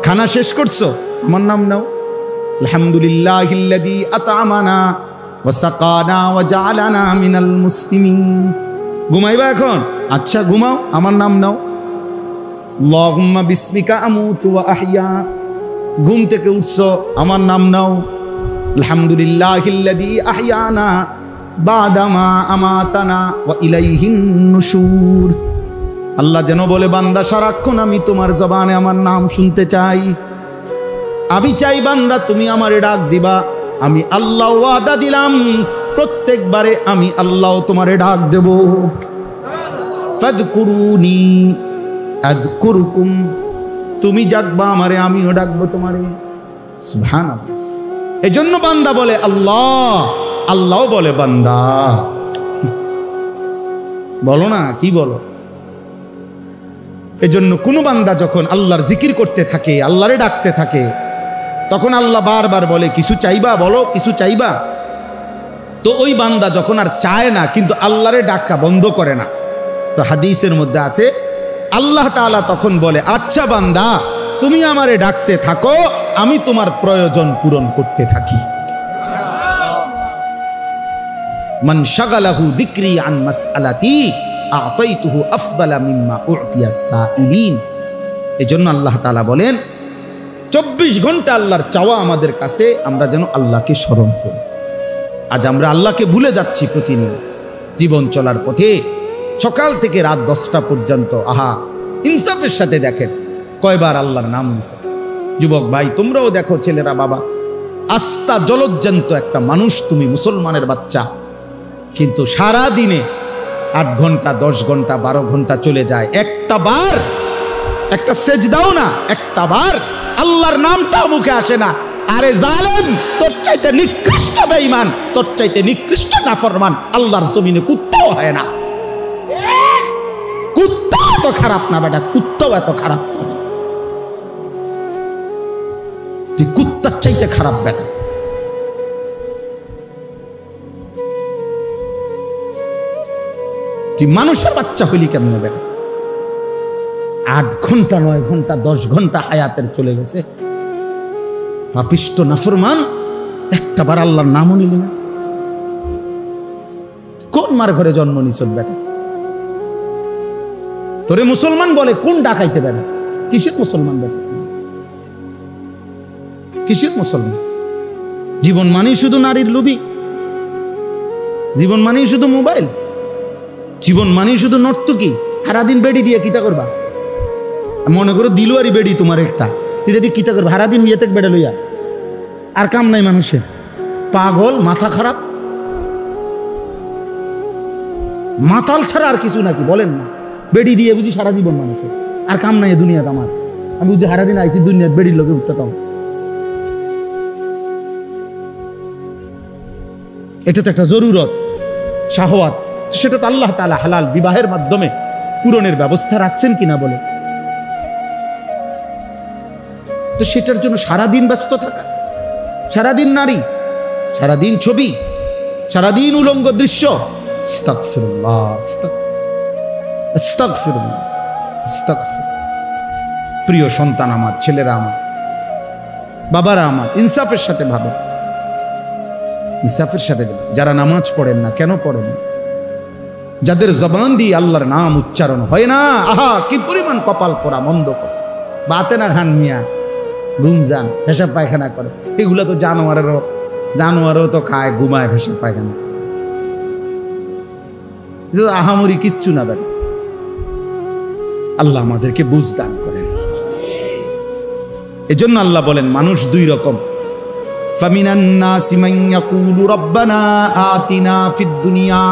খানা শেষ করছো, আমার নাম নাও। আলহামদুলিল্লাহিল্লাযী আত'আমানা ওয়া সাকানা ওয়া জাআলানা মিনাল মুসলিমিন। ঘুমাইবা এখন? আচ্ছা ঘুমাও, আমার নাম নাও। আল্লাহুম্মা বিসমিকা আমুতু ওয়া আহইয়া। ঘুম থেকে উঠছো, আমার নাম নাও। আলহামদুলিল্লাহিল্লাযী আহইয়ানা বাদামা আমাতানা ওয়া ইলাইহিন নুশুর। আল্লাহ যেন বলে বান্দা সারাক্ষণ আমি তোমার জবানে আমার নাম শুনতে চাই। আমি চাই বান্দা তুমি আমারে ডাক দিবা। আমি আল্লাহ ওয়াদা দিলাম প্রত্যেকবারে আমি আল্লাহ তোমারে ডাক দেব। ফাযকুরুনি আযকুরুকুম, তুমি ডাকবা আমারে, আমিও ডাকবো তোমারে। সুবহানাল্লাহ। এজন্য বান্দা বলে আল্লাহ, আল্লাহ বলে বান্দা। বলো না, কি বলো? এজন্য কোন বান্দা যখন আল্লাহর জিকির করতে থাকে, আল্লাহরে ডাকতে থাকে, তখন আল্লাহ বারবার বলে কিছু চাইবা, বলো কিছু চাইবা। তো ওই বান্দা যখন আর চায় না, কিন্তু আল্লাহরে ডাকা বন্ধ করে না, তো হাদিসের মধ্যে আছে আল্লাহ তাআলা তখন বলে আচ্ছা বান্দা তুমি আমারে ডাকতে থাকো, আমি তোমার প্রয়োজন পূরণ করতে থাকি। মান শাগালাহু যিকরি আন মাসআলাতি আ'তাইতুহু আফদালা মিম্মা উ'তিয়াস সাইলিন। এজন্য আল্লাহ তাআলা বলেন 24 ঘন্টা আল্লাহর চাওয়া আমাদের কাছে, আমরা যেন আল্লাহকে স্মরণ করি। আজ আমরা আল্লাহকে ভুলে যাচ্ছি প্রতিদিন জীবন চলার পথে, সকাল থেকে রাত 10টা পর্যন্ত। আহা, ইনসাফের সাথে দেখেন কয়বার আল্লাহর নাম নিছে। যুবক ভাই, তোমরাও দেখো, ছেলেরা, বাবা, আস্থা জলজ্জান্ত একটা মানুষ, তুমি মুসলমানের বাচ্চা, কিন্তু সারা দিনে 8 ঘন্টা 10 ঘন্টা 12 ঘন্টা চলে যায়, একটা বার একটা সেজদাও না, একটা বার আল্লাহর নামটাও মুখে আসে না। আরে জালেম, তোর চাইতে নিকৃষ্ট বেঈমান, তোর চাইতে নিকৃষ্ট নাফরমান আল্লাহর জমিনে কুত্তাও হয় না। কুত্তা এত খারাপ না বেটা, কুত্তাও এত খারাপ না, তুই কুত্তার চাইতে খারাপ বেটা। তুই মানুষের বাচ্চা হইলি কেমন বেটা? 8 ঘন্টা 9 ঘন্টা 10 ঘন্টা হায়াতের চলে গেছে, পাপিষ্ট নাফরমান, একটা বার আল্লাহর নামও নিলি না। কোন মার ঘরে জন্ম নিছ বেটা? তোরে মুসলমান বলে, কোন ডাকাইতে বেটা? কিসের মুসলমান বেটা? কিসের মুসলমান? জীবন মানেই শুধু নারীর লোভী, জীবন মানেই শুধু মোবাইল, জীবন মানেই শুধু নর্তকী। সারাদিন বেড়ি দিয়ে কিতা করবা? মনে করো দিলুয়ারি বেড়ি তোমার একটা, এটা দিয়ে কিতা করবা? সারাদিন ইয়েতে বেড়ে লইয়া, আর কাম নাই মানুষের। পাগল, মাথা খারাপ, মাতাল ছাড়া আর কিছু নাকি বলেন না? বেড়ি দিয়ে বুঝি সারা জীবন মানুষের, আর কাম নাই দুনিয়াতে আমার। আমি বুঝি সারাদিন আইসি দুনিয়ার বেড়ির লোকে উঠতে। এটা তো একটা জরুরত, শাহওয়াত, সেটা তো আল্লাহ তাআলা হালাল বিবাহের মাধ্যমে পূরণের ব্যবস্থা রাখছেন কিনা বলে। তো সেটার জন্য সারাদিন ব্যস্ত থাকা, সারাদিন নারী, সারাদিন ছবি, সারাদিন উলঙ্গ দৃশ্য। আস্তাগফিরুল্লাহ, আস্তাগফিরুল্লাহ, আস্তাগফিরুল্লাহ। প্রিয় সন্তান আমার, ছেলেরা আমার, বাবারা আমার, ইনসাফের সাথে ভাবে, ইনসাফের সাথে যারা নামাজ পড়েন না, কেন পড়েন না? যাদের জবান দিয়ে আল্লাহর নাম উচ্চারণ হয় না, আহা কি পরিমাণ কপাল পোড়া, মন্দ করে বাতে না খান মিয়া, ঘুমজান, পেশাব পায়খানা করে। এগুলো তো জানোয়ারও তো খায়, ঘুমায়, পেশাব পায়খানা। আহামরি কিচ্ছু না বেটা। আল্লাহ আমাদেরকে বুঝ দান করেন। এজন্য আল্লাহ বলেন মানুষ 2 রকম। ফামিনান নাসি মান ইয়াকুলু রাব্বানা আতিনা ফিদ দুনিয়া।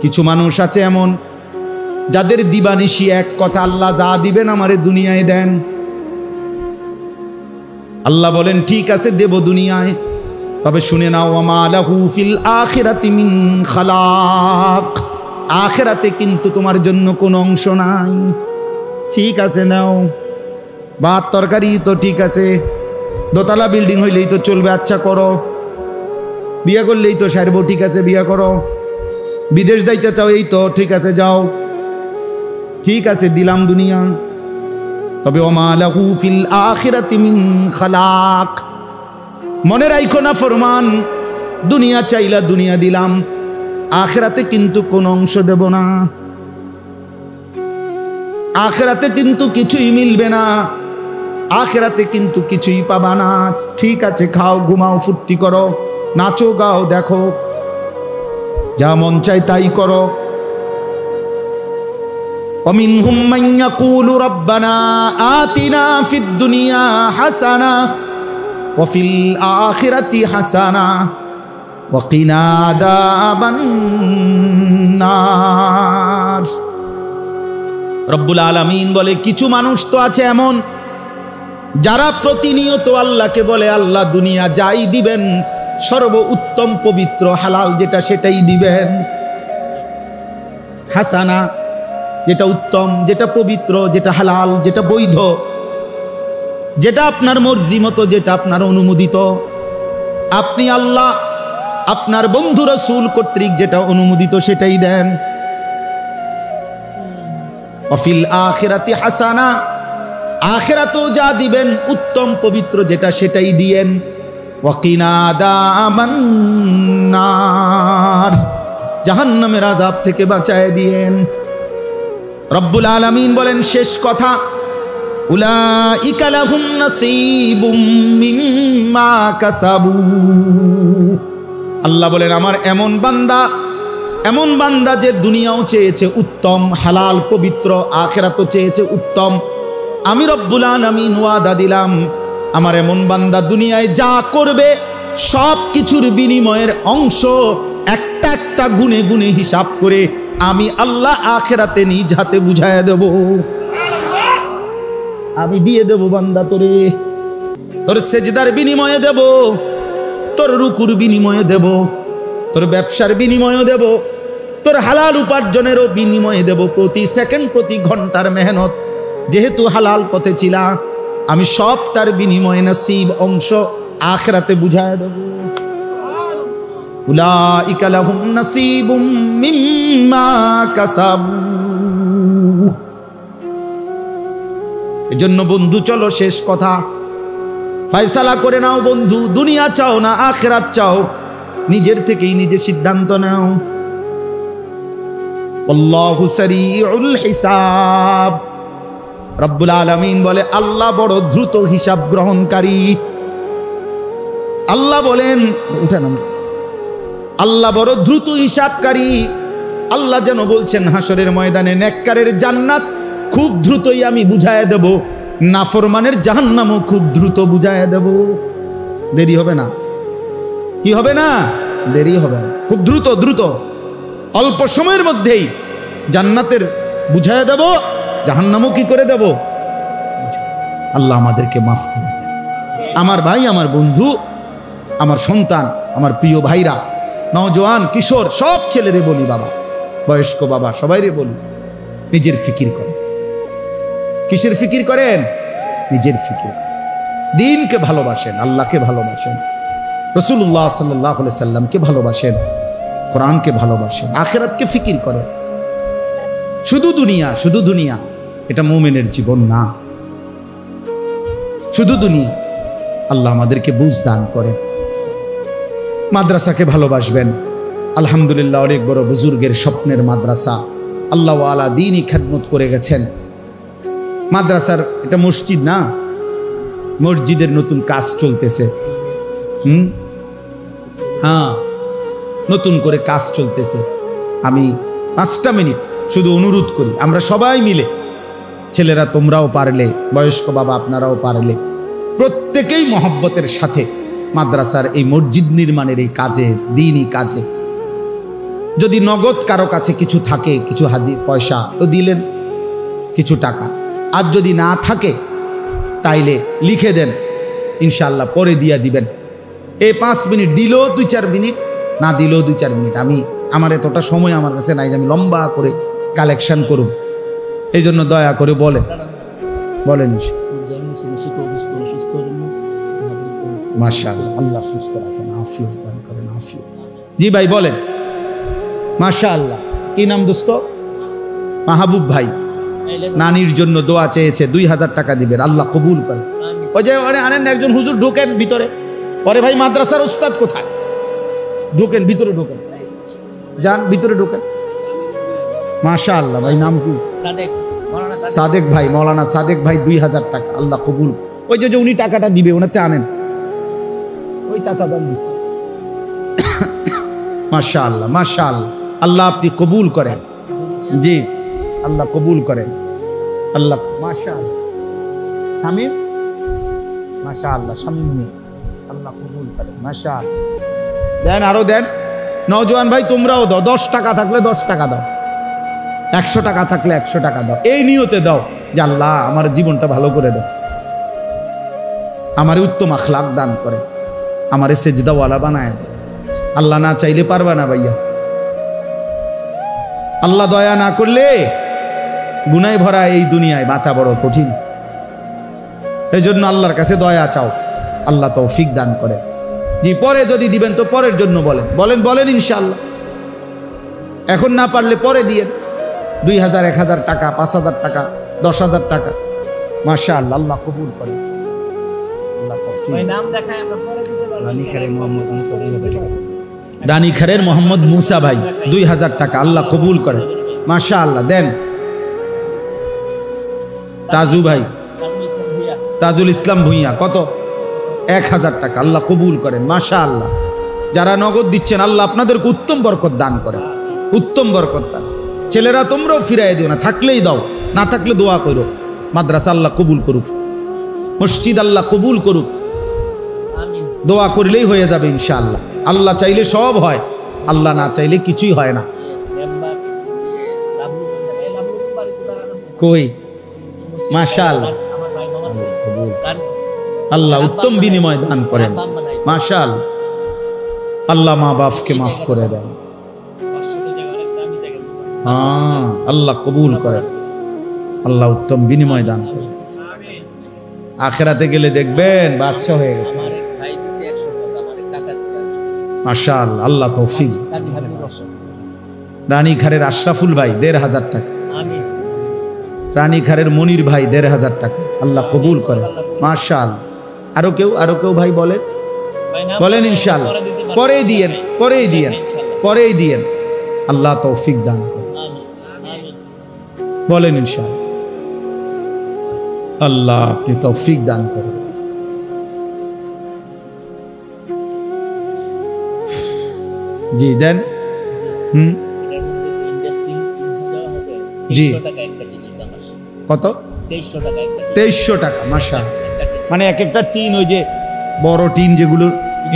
কিছু মানুষ আছে এমন, যাদের দিবানিশি এক কথা, আল্লাহ যা দিবেন আমারে দুনিয়ায় দেন। আল্লাহ বলেন ঠিক আছে দেব দুনিয়ায়, তবে শুনে নাও ওয়ামা লাহু ফিল আখিরাতি মিন খালাক। আখিরাতে কিন্তু তোমার জন্য কোনো অংশ নাই। ঠিক আছে নাও, ভাত তরকারি তো ঠিক আছে, দোতলা বিল্ডিং হইলেই তো চলবে, আচ্ছা করো। বিয়ে করলেই তো সারবো, ঠিক আছে বিয়ে করো। বিদেশ যাইতে চাও, এই তো ঠিক আছে যাও, ঠিক আছে দিলাম দুনিয়া, তবে ওমা লাহু ফিল আখিরাতি মিন খালাক। মনে রাখো না ফরমান, দুনিয়া চাইলা দুনিয়া দিলাম, আখিরাতে কিন্তু কোন অংশ দেব না, আখিরাতে কিন্তু কিছুই মিলবে না, আখিরাতে কিন্তু কিছুই পাবা না। ঠিক আছে খাও, ঘুমাও, ফুর্তি করো, নাচো, গাও, দেখো, যা মন চাই তাই করো। ومنهم من يقول ربنا آتنا في الدنيا حسنة وفي الآخرة حسنة وقنا عذاب النار। রব্বুল আলামিন বলে কিছু মানুষ তো আছে এমন, যারা প্রতিনিয়ত আল্লাহকে বলে আল্লাহ দুনিয়া যাই দিবেন, সর্ব উত্তম পবিত্র হালাল যেটা সেটাই দিবেন। হাসানা যেটা উত্তম, যেটা পবিত্র, যেটা হালাল, যেটা বৈধ, যেটা আপনার মর্জি মতো, যেটা আপনার অনুমোদিত, আপনি আল্লাহ আপনার বন্ধু রাসূল কর্তৃক যেটা অনুমোদিত সেটাই দেন। ওয়াফিল আখিরাতি হাসানা, আখিরাতেও যা দিবেন উত্তম পবিত্র যেটা সেটাই দিয়েন। ওয়াকিনা আযাবান নার, জাহান্নামের আযাব থেকে বাঁচায় দিয়েন। রব্বুল আলামিন বলেন শেষ কথা, উলাইকা লাহুম নাসীবুম মিম্মা কাসাবু। আল্লাহ বলেন আমার এমন বান্দা যে দুনিয়াও চেয়েছে উত্তম হালাল পবিত্র, আখিরাতও চেয়েছে উত্তম। আমি রব্বুল আলামিন ওয়াদা দিলাম আমার এমন বান্দা দুনিয়ায় যা করবে সব কিছুর বিনিময়ের অংশ একটা একটা গুণে গুণে হিসাব করে আমি আল্লাহ আখিরাতে নিজ হাতে বুঝায়া দেব। আমি দিয়ে দেব বান্দা তোরে, তোর সেজদার বিনিময়ে দেব, তোর রুকুর বিনিময়ে দেব, তোর ব্যবসার বিনিময়ে দেব, তোর হালাল উপার্জনেরও বিনিময়ে দেব। প্রতি সেকেন্ড প্রতি ঘন্টার মেহনত যেহেতু হালাল পথে ছিলা, আমি সবটার বিনিময়ে নসিব অংশ আখিরাতে বুঝায় দেব। উলাইকা লাহুম নাসীবুম মিম্মা কাসাবু। এজন্য বন্ধু চলো শেষ কথা ফয়সালা করে নাও বন্ধু, দুনিয়া চাও না আখিরাত চাও, নিজের থেকেই নিজে সিদ্ধান্ত নাও। আল্লাহু সারিউল হিসাব। রব্বুল আলামিন বলে আল্লাহ বড় দ্রুত হিসাব গ্রহণকারী। আল্লাহ বলেন উঠেন, আল্লাহ বড় দ্রুত হিসাবকারী। আল্লাহ যেন বলছেন হাসরের ময়দানে নেককারের জান্নাত খুব দ্রুতই আমি বুঝায় দেব, নাফরমানের জাহান্নামও খুব দ্রুত বুঝায় দেব। দেরি হবে না, কি হবে না, দেরি হবে, খুব দ্রুত দ্রুত অল্প সময়ের মধ্যেই জান্নাতের বুঝায় দেব, জাহান্নামও কি করে দেব। আল্লাহ আমাদেরকে মাফ করে দেন। আমার ভাই, আমার বন্ধু, আমার সন্তান, আমার প্রিয় ভাইরা, নওজোয়ান কিশোর সব ছেলেরে বলি, বাবা বয়স্ক বাবা সবাইরে বলি, নিজের ফিকির করেন। কিসের ফিকির করেন? নিজের ফিকির। দিনকে ভালোবাসেন, আল্লাহকে ভালোবাসেন, রাসূলুল্লাহ সাল্লাল্লাহু আলাইহি সাল্লামকে ভালোবাসেন, কোরআনকে ভালোবাসেন, আখিরাতকে ফিকির করেন। শুধু দুনিয়া এটা মুমিনের জীবন না। শুধু দুনিয়া। আল্লাহ আমাদেরকে বুঝ দান করেন। মাদ্রাসাকে ভালোবাসবেন। আলহামদুলিল্লাহ অনেক বড় বুজুর্গের স্বপ্নের মাদ্রাসা, আল্লাহ ওয়ালা দ্বীনি খেদমত করে গেছেন। মাদ্রাসার এটা মসজিদ না, মসজিদের নতুন কাজ চলতেছে। হ্যাঁ, নতুন করে কাজ চলতেছে। আমি 5টা মিনিট শুধু অনুরোধ করি, আমরা সবাই মিলে, ছেলেরা তোমরাও পারলে, বয়স্ক বাবা আপনারাও পারলে, প্রত্যেকেই মহব্বতের সাথে মাদ্রাসার এই মসজিদ নির্মাণের এই কাজে, দ্বীনি কাজে, যদি নগদ কারো কাছে কিছু থাকে, কিছু পয়সা তো দিলেন, কিছু টাকা। আর যদি না থাকে তাইলে লিখে দেন, ইনশাআল্লাহ পরে দিয়া দিবেন। এই 5 মিনিট দিলেও 2-4 মিনিট, না দিলেও 2-4 মিনিট। আমার এতটা সময় আমার কাছে নাই যে আমি লম্বা করে কালেকশন করব, এই জন্য দয়া করে বলেন। মাশাআল্লাহ, আল্লাহ সুস্থ রাখেন, আফিয়ত দান করেন, আফিয়ত। জি ভাই বলেন। মাশাআল্লাহ। কি নাম দোস্ত? মাহবুব ভাই নানির জন্য দোয়া চেয়েছে, 2000 টাকা দিবেন, আল্লাহ কবুল করেন। ওই যে আনেন একজন হুজুর, ঢোকেন ভিতরে। পরে ভাই মাদ্রাসার উস্তাদ কোথায়? ঢোকেন ভিতরে, ঢোকেন, যান ভিতরে ঢোকেন। মাশাআল্লাহ। ভাই নাম কি? সাদেক ভাই, মৌলানা সাদেক ভাই, 2000 টাকা, আল্লাহ কবুল। ওই যে উনি টাকাটা দিবে, ওনাতে আনেন, ওই টাকা দেন। মাশাআল্লাহ, মাশাআল্লাহ, আল্লাহ আপনি কবুল করেন। জি, আল্লাহ কবুল করেন, আল্লাহ। মাশাআল্লাহ। শামীম, মাশাআল্লাহ, শামীম নে, আল্লাহ কবুল করেন। মাশাআল্লাহ। দেন, আরো দেন। নওজোয়ান ভাই তোমরাও দাও, 10 টাকা থাকলে 10 টাকা দাও, 100 টাকা থাকলে 100 টাকা দাও। এই নিয়তে দাও যে আল্লাহ আমার জীবনটা ভালো করে দাও, আমারে উত্তম আখলাক দান করে, আমারে সেজদাওয়ালা বানায়। আল্লাহ না চাইলে পারবা না ভাইয়া। আল্লাহ দয়া না করলে গুনায় ভরা এই দুনিয়ায় বাঁচা বড় কঠিন। এই জন্য আল্লাহর কাছে দয়া চাও, আল্লাহ তৌফিক দান করে। জি, পরে যদি দিবেন তো পরের জন্য বলেন, বলেন বলেন ইনশাআল্লাহ। এখন না পারলে পরে দিয়েন, 2000, 1000 টাকা, 5000 টাকা, 10,000 টাকা। মাশাআল্লাহ, আল্লাহ কবুল করে। রানীখারের মোহাম্মদ মুসা ভাই 2000 টাকা, আল্লাহ কবুল করে। মাশাআল্লাহ, দেন। তাজু ভাই, তাজুল ইসলাম ভুইয়া কত? 1000 টাকা, আল্লাহ কবুল করেন। মাশাআল্লাহ, যারা নগদ দিচ্ছেন আল্লাহ আপনাদেরকে উত্তম বরকত দান করেন, উত্তম বরকত দান। ছেলেরা তোমরাও ফিরাই দিও না, থাকলেই দাও, না থাকলে দোয়া করো। মাদ্রাসা আল্লাহ কবুল করুক, মসজিদ আল্লাহ কবুল করুক, দোয়া করলেই হয়ে যাবে ইনশাআল্লাহ। আল্লাহ চাইলে সব হয়, আল্লাহ না চাইলে কিছুই হয় না। কই মাশাআল্লাহ, আল্লাহ উত্তম বিনিময় দান করেন। মাশাআল্লাহ, আল্লাহ মা বাপকে মাফ করে দেন। হ্যাঁ, আল্লাহ কবুল করেন, আল্লাহ উত্তম বিনিময় দান করেন। আখিরাতে গেলে দেখবেন বাদশা হয়ে গেছে। মাশাআল্লাহ, আল্লাহ তৌফিক। রানীখারের আশরাফুল ভাই 1500 টাকা, রানীখারের মনির ভাই 1500 টাকা, আল্লাহ কবুল করেন। মাশাআল্লাহ, আরো কেউ ভাই বলেন, বলেন ইনশাআল্লাহ। পরেই দিয়েন, পরেই দিয়েন, পরেই দিয়েন, আল্লাহ তৌফিক দান করেন। বলেন ইনশাআল্লাহ, আল্লাহ আপনি তৌফিক দান করেন। জি দেন। জি কত? 2300 টাকা। মাশাআল্লাহ, মানে এক একটা টিন, ওই যে বড় টিন যেগুলো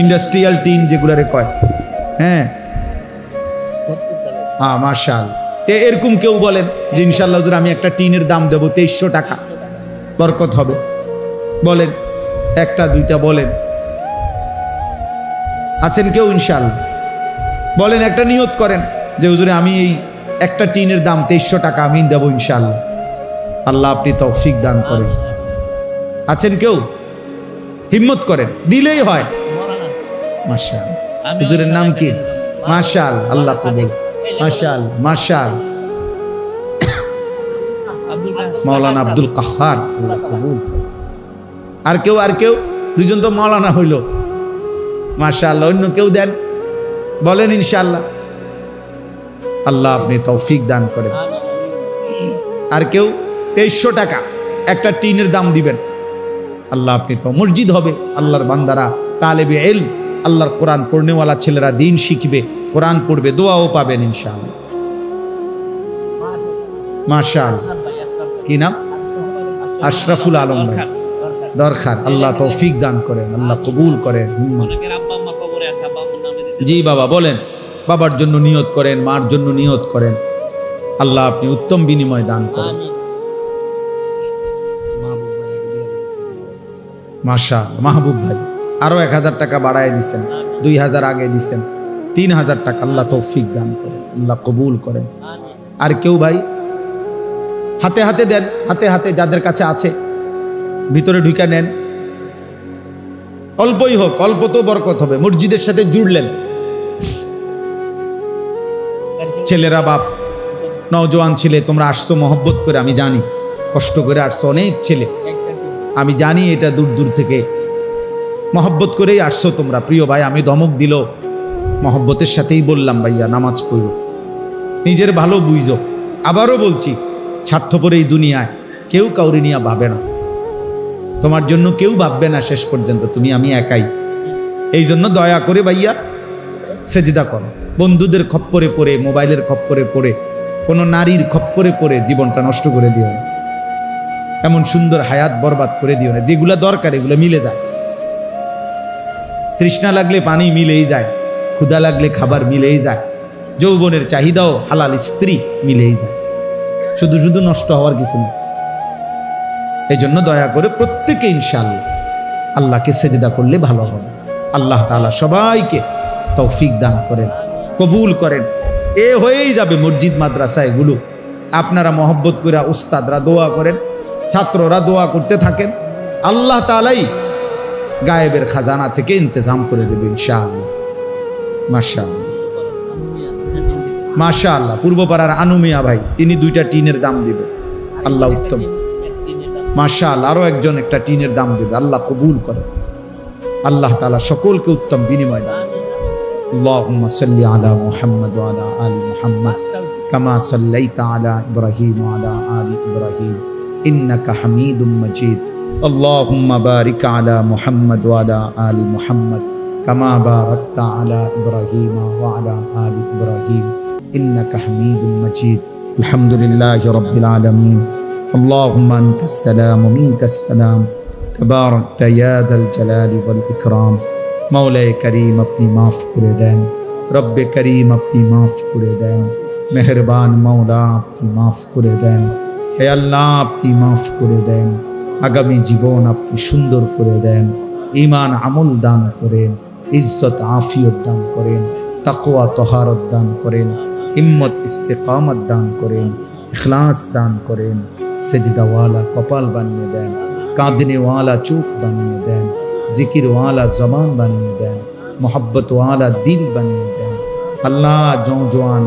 ইন্ডাস্ট্রিয়াল টিন যেগুলোরে কয়, হ্যাঁ হ্যাঁ মাশাআল্লাহ। এরকম কেউ বলেন যে ইনশাআল্লাহ হুজুর আমি একটা টিনের দাম দেব 2300 টাকা, বরকত হবে। বলেন, একটা দুইটা বলেন, আছেন কেউ? ইনশাআল্লাহ বলেন, একটা নিয়ত করেন যে হুজুরে আমি এই একটা টিনের দাম 2300 টাকা আমি দেব ইনশাআল্লাহ। আল্লাহ আপনি তৌফিক দান করেন। আছেন কেউ? হিম্মত করেন, দিলেই হয়। মাশাআল্লাহ, হুজুরের নাম কি? মাশাআল্লাহ, আল্লাহ কবুল। মাশাআল্লাহ, মাশাআল্লাহ, মাওলানা আব্দুল কাহার, আল্লাহ কবুল। আর কেউ? দুইজন তো মাওলানা হইল। মাশাআল্লাহ, অন্য কেউ দেন, বলেন ইনশাআল্লাহ। আল্লাহ আপনি তৌফিক দান করেন। আর কেউ? 2300 টাকা একটা টিনের দাম দিবেন। আল্লাহ আপনি তো, মসজিদ হবে, আল্লাহর বান্দারা তালেবে ইলম, আল্লাহর কোরআন পড়নেওয়ালা ছেলেরা দিন শিখবে, কোরআন পড়বে, দোয়াও পাবেন ইনশাআল্লাহ। মাশাআল্লাহ, কি নাম? আশরাফুল আলম ভাই দরকার, আল্লাহ তৌফিক দান করেন, আল্লাহ কবুল করেন। জি বাবা বলেন, বাবার জন্য নিয়ত করেন, মার জন্য নিয়ত করেন, আল্লাহ আপনি উত্তম বিনিময় দান করেন। মাশাআল্লাহ, মাহবুব ভাই আরো 1000 টাকা বাড়ায় দিচ্ছেন, 2000 আগে দিচ্ছেন, 3000 টাকা, আল্লাহ তৌফিক দান করেন, আল্লাহ কবুল করেন। আর কেউ ভাই? হাতে হাতে দেন, হাতে হাতে যাদের কাছে আছে ভিতরে ঢুকে নেন। অল্পই হোক, অল্প তো বরকত হবে। মসজিদের সাথে জুড়লেন, ছেলেরা বাপ নওজোয়ান ছেলে, তোমরা আসছো মহব্বত করে, আমি জানি কষ্ট করে আসছো, অনেক ছেলে, আমি জানি এটা দূর দূর থেকে মহব্বত করেই আসছো তোমরা। প্রিয় ভাই, আমি ধমক দিল মহব্বতের সাথেই বললাম, ভাইয়া নামাজ পড়ো, নিজের ভালো বুঝো। আবারও বলছি, স্বার্থপর এই দুনিয়ায় কেউ কাউরি নিয়ে ভাবে না, তোমার জন্য কেউ ভাববে না শেষ পর্যন্ত, তুমি আমি একাই। এই জন্য দয়া করে ভাইয়া সেজদা করো। বন্ধুদের খপ্পরে পড়ে, মোবাইলের খপ্পরে পড়ে, কোনো নারীর খপ্পরে পড়ে জীবনটা নষ্ট করে দিও না, এমন সুন্দর হায়াত বরবাদ করে দিও না। যেগুলা দরকার এগুলো মিলে যায়, তৃষ্ণা লাগলে পানি মিলেই যায়, ক্ষুধা লাগলে খাবার মিলেই যায়, যৌবনের চাহিদাও হালাল স্ত্রী মিলেই যায়, শুধু শুধু নষ্ট হওয়ার কিছু নেই। এই জন্য দয়া করে প্রত্যেকে ইনশাআল্লাহ আল্লাহকে সেজদা করলে ভালো হবে। আল্লাহ তাআলা সবাইকে তৌফিক দান করেন, কবুল করেন। এ হয়েই যাবে মসজিদ মাদ্রাসা এগুলো। আপনারা মহব্বত করে উস্তাদরা দোয়া করেন, ছাত্ররা দোয়া করতে থাকেন, আল্লাহ তাআলাই গায়েবের খাজানা থেকে ইন্তজাম করে দেবে ইনশাআল্লাহ। মাশাআল্লাহ, মাশাআল্লাহ। পূর্বপাড়ার আনুমিয়া ভাই, তিনি 2টা টিনের দাম দিবেন, আল্লাহ উত্তম। মাশাআল্লাহ, আরো একজন একটা টিনের দাম দেবে, আল্লাহ কবুল করে। আল্লাহ তাআলা সকলকে উত্তম বিনিময় দান। আল্লাহুম্মা সাল্লি আলা মুহাম্মাদ ওয়া আলা আলি মুহাম্মাদ কামা সাল্লাইতা আলা ইব্রাহিম ওয়া আলা আলি ইব্রাহিম ইন্নাকা হামিদুম মাজিদ। আল্লাহুম্মা বারিক আলা মুহাম্মাদ ওয়া আলা আলি মুহাম্মাদ কামা বারাকতা আলা ইব্রাহিম ওয়া আলা আলি ইব্রাহিম ইন্নাকা হামিদুম মাজিদ। আলহামদুলিল্লাহি রাব্বিল আলামিন। اللهم أنت السلام ومنك السلام تباركت يا ذا الجلال والإكرام। मौलाए करीम अपनी माफ़ करे दें, रब करीम अपनी माफ़ करे दें, मेहरबान मौला अपनी माफ़ करे दें। हे अल्लाह अपनी माफ़ करे दें, आगामी जीवन अपनी सुंदर करे दें, ईमान আমল দান করেন, इज्जत आफियत दान करें, तकवा तहारत दान करें, हिम्मत इस्तिकामत दान करें, इखलास दान करें, सजदा वाला कपाल বানিয়ে দেন, कांदने वाला चूक বানিয়ে দেন, जिकिर वाला जबान बनिए दें, मोहब्बत वाला दिल बनिए दें। अल्लाह जो जवान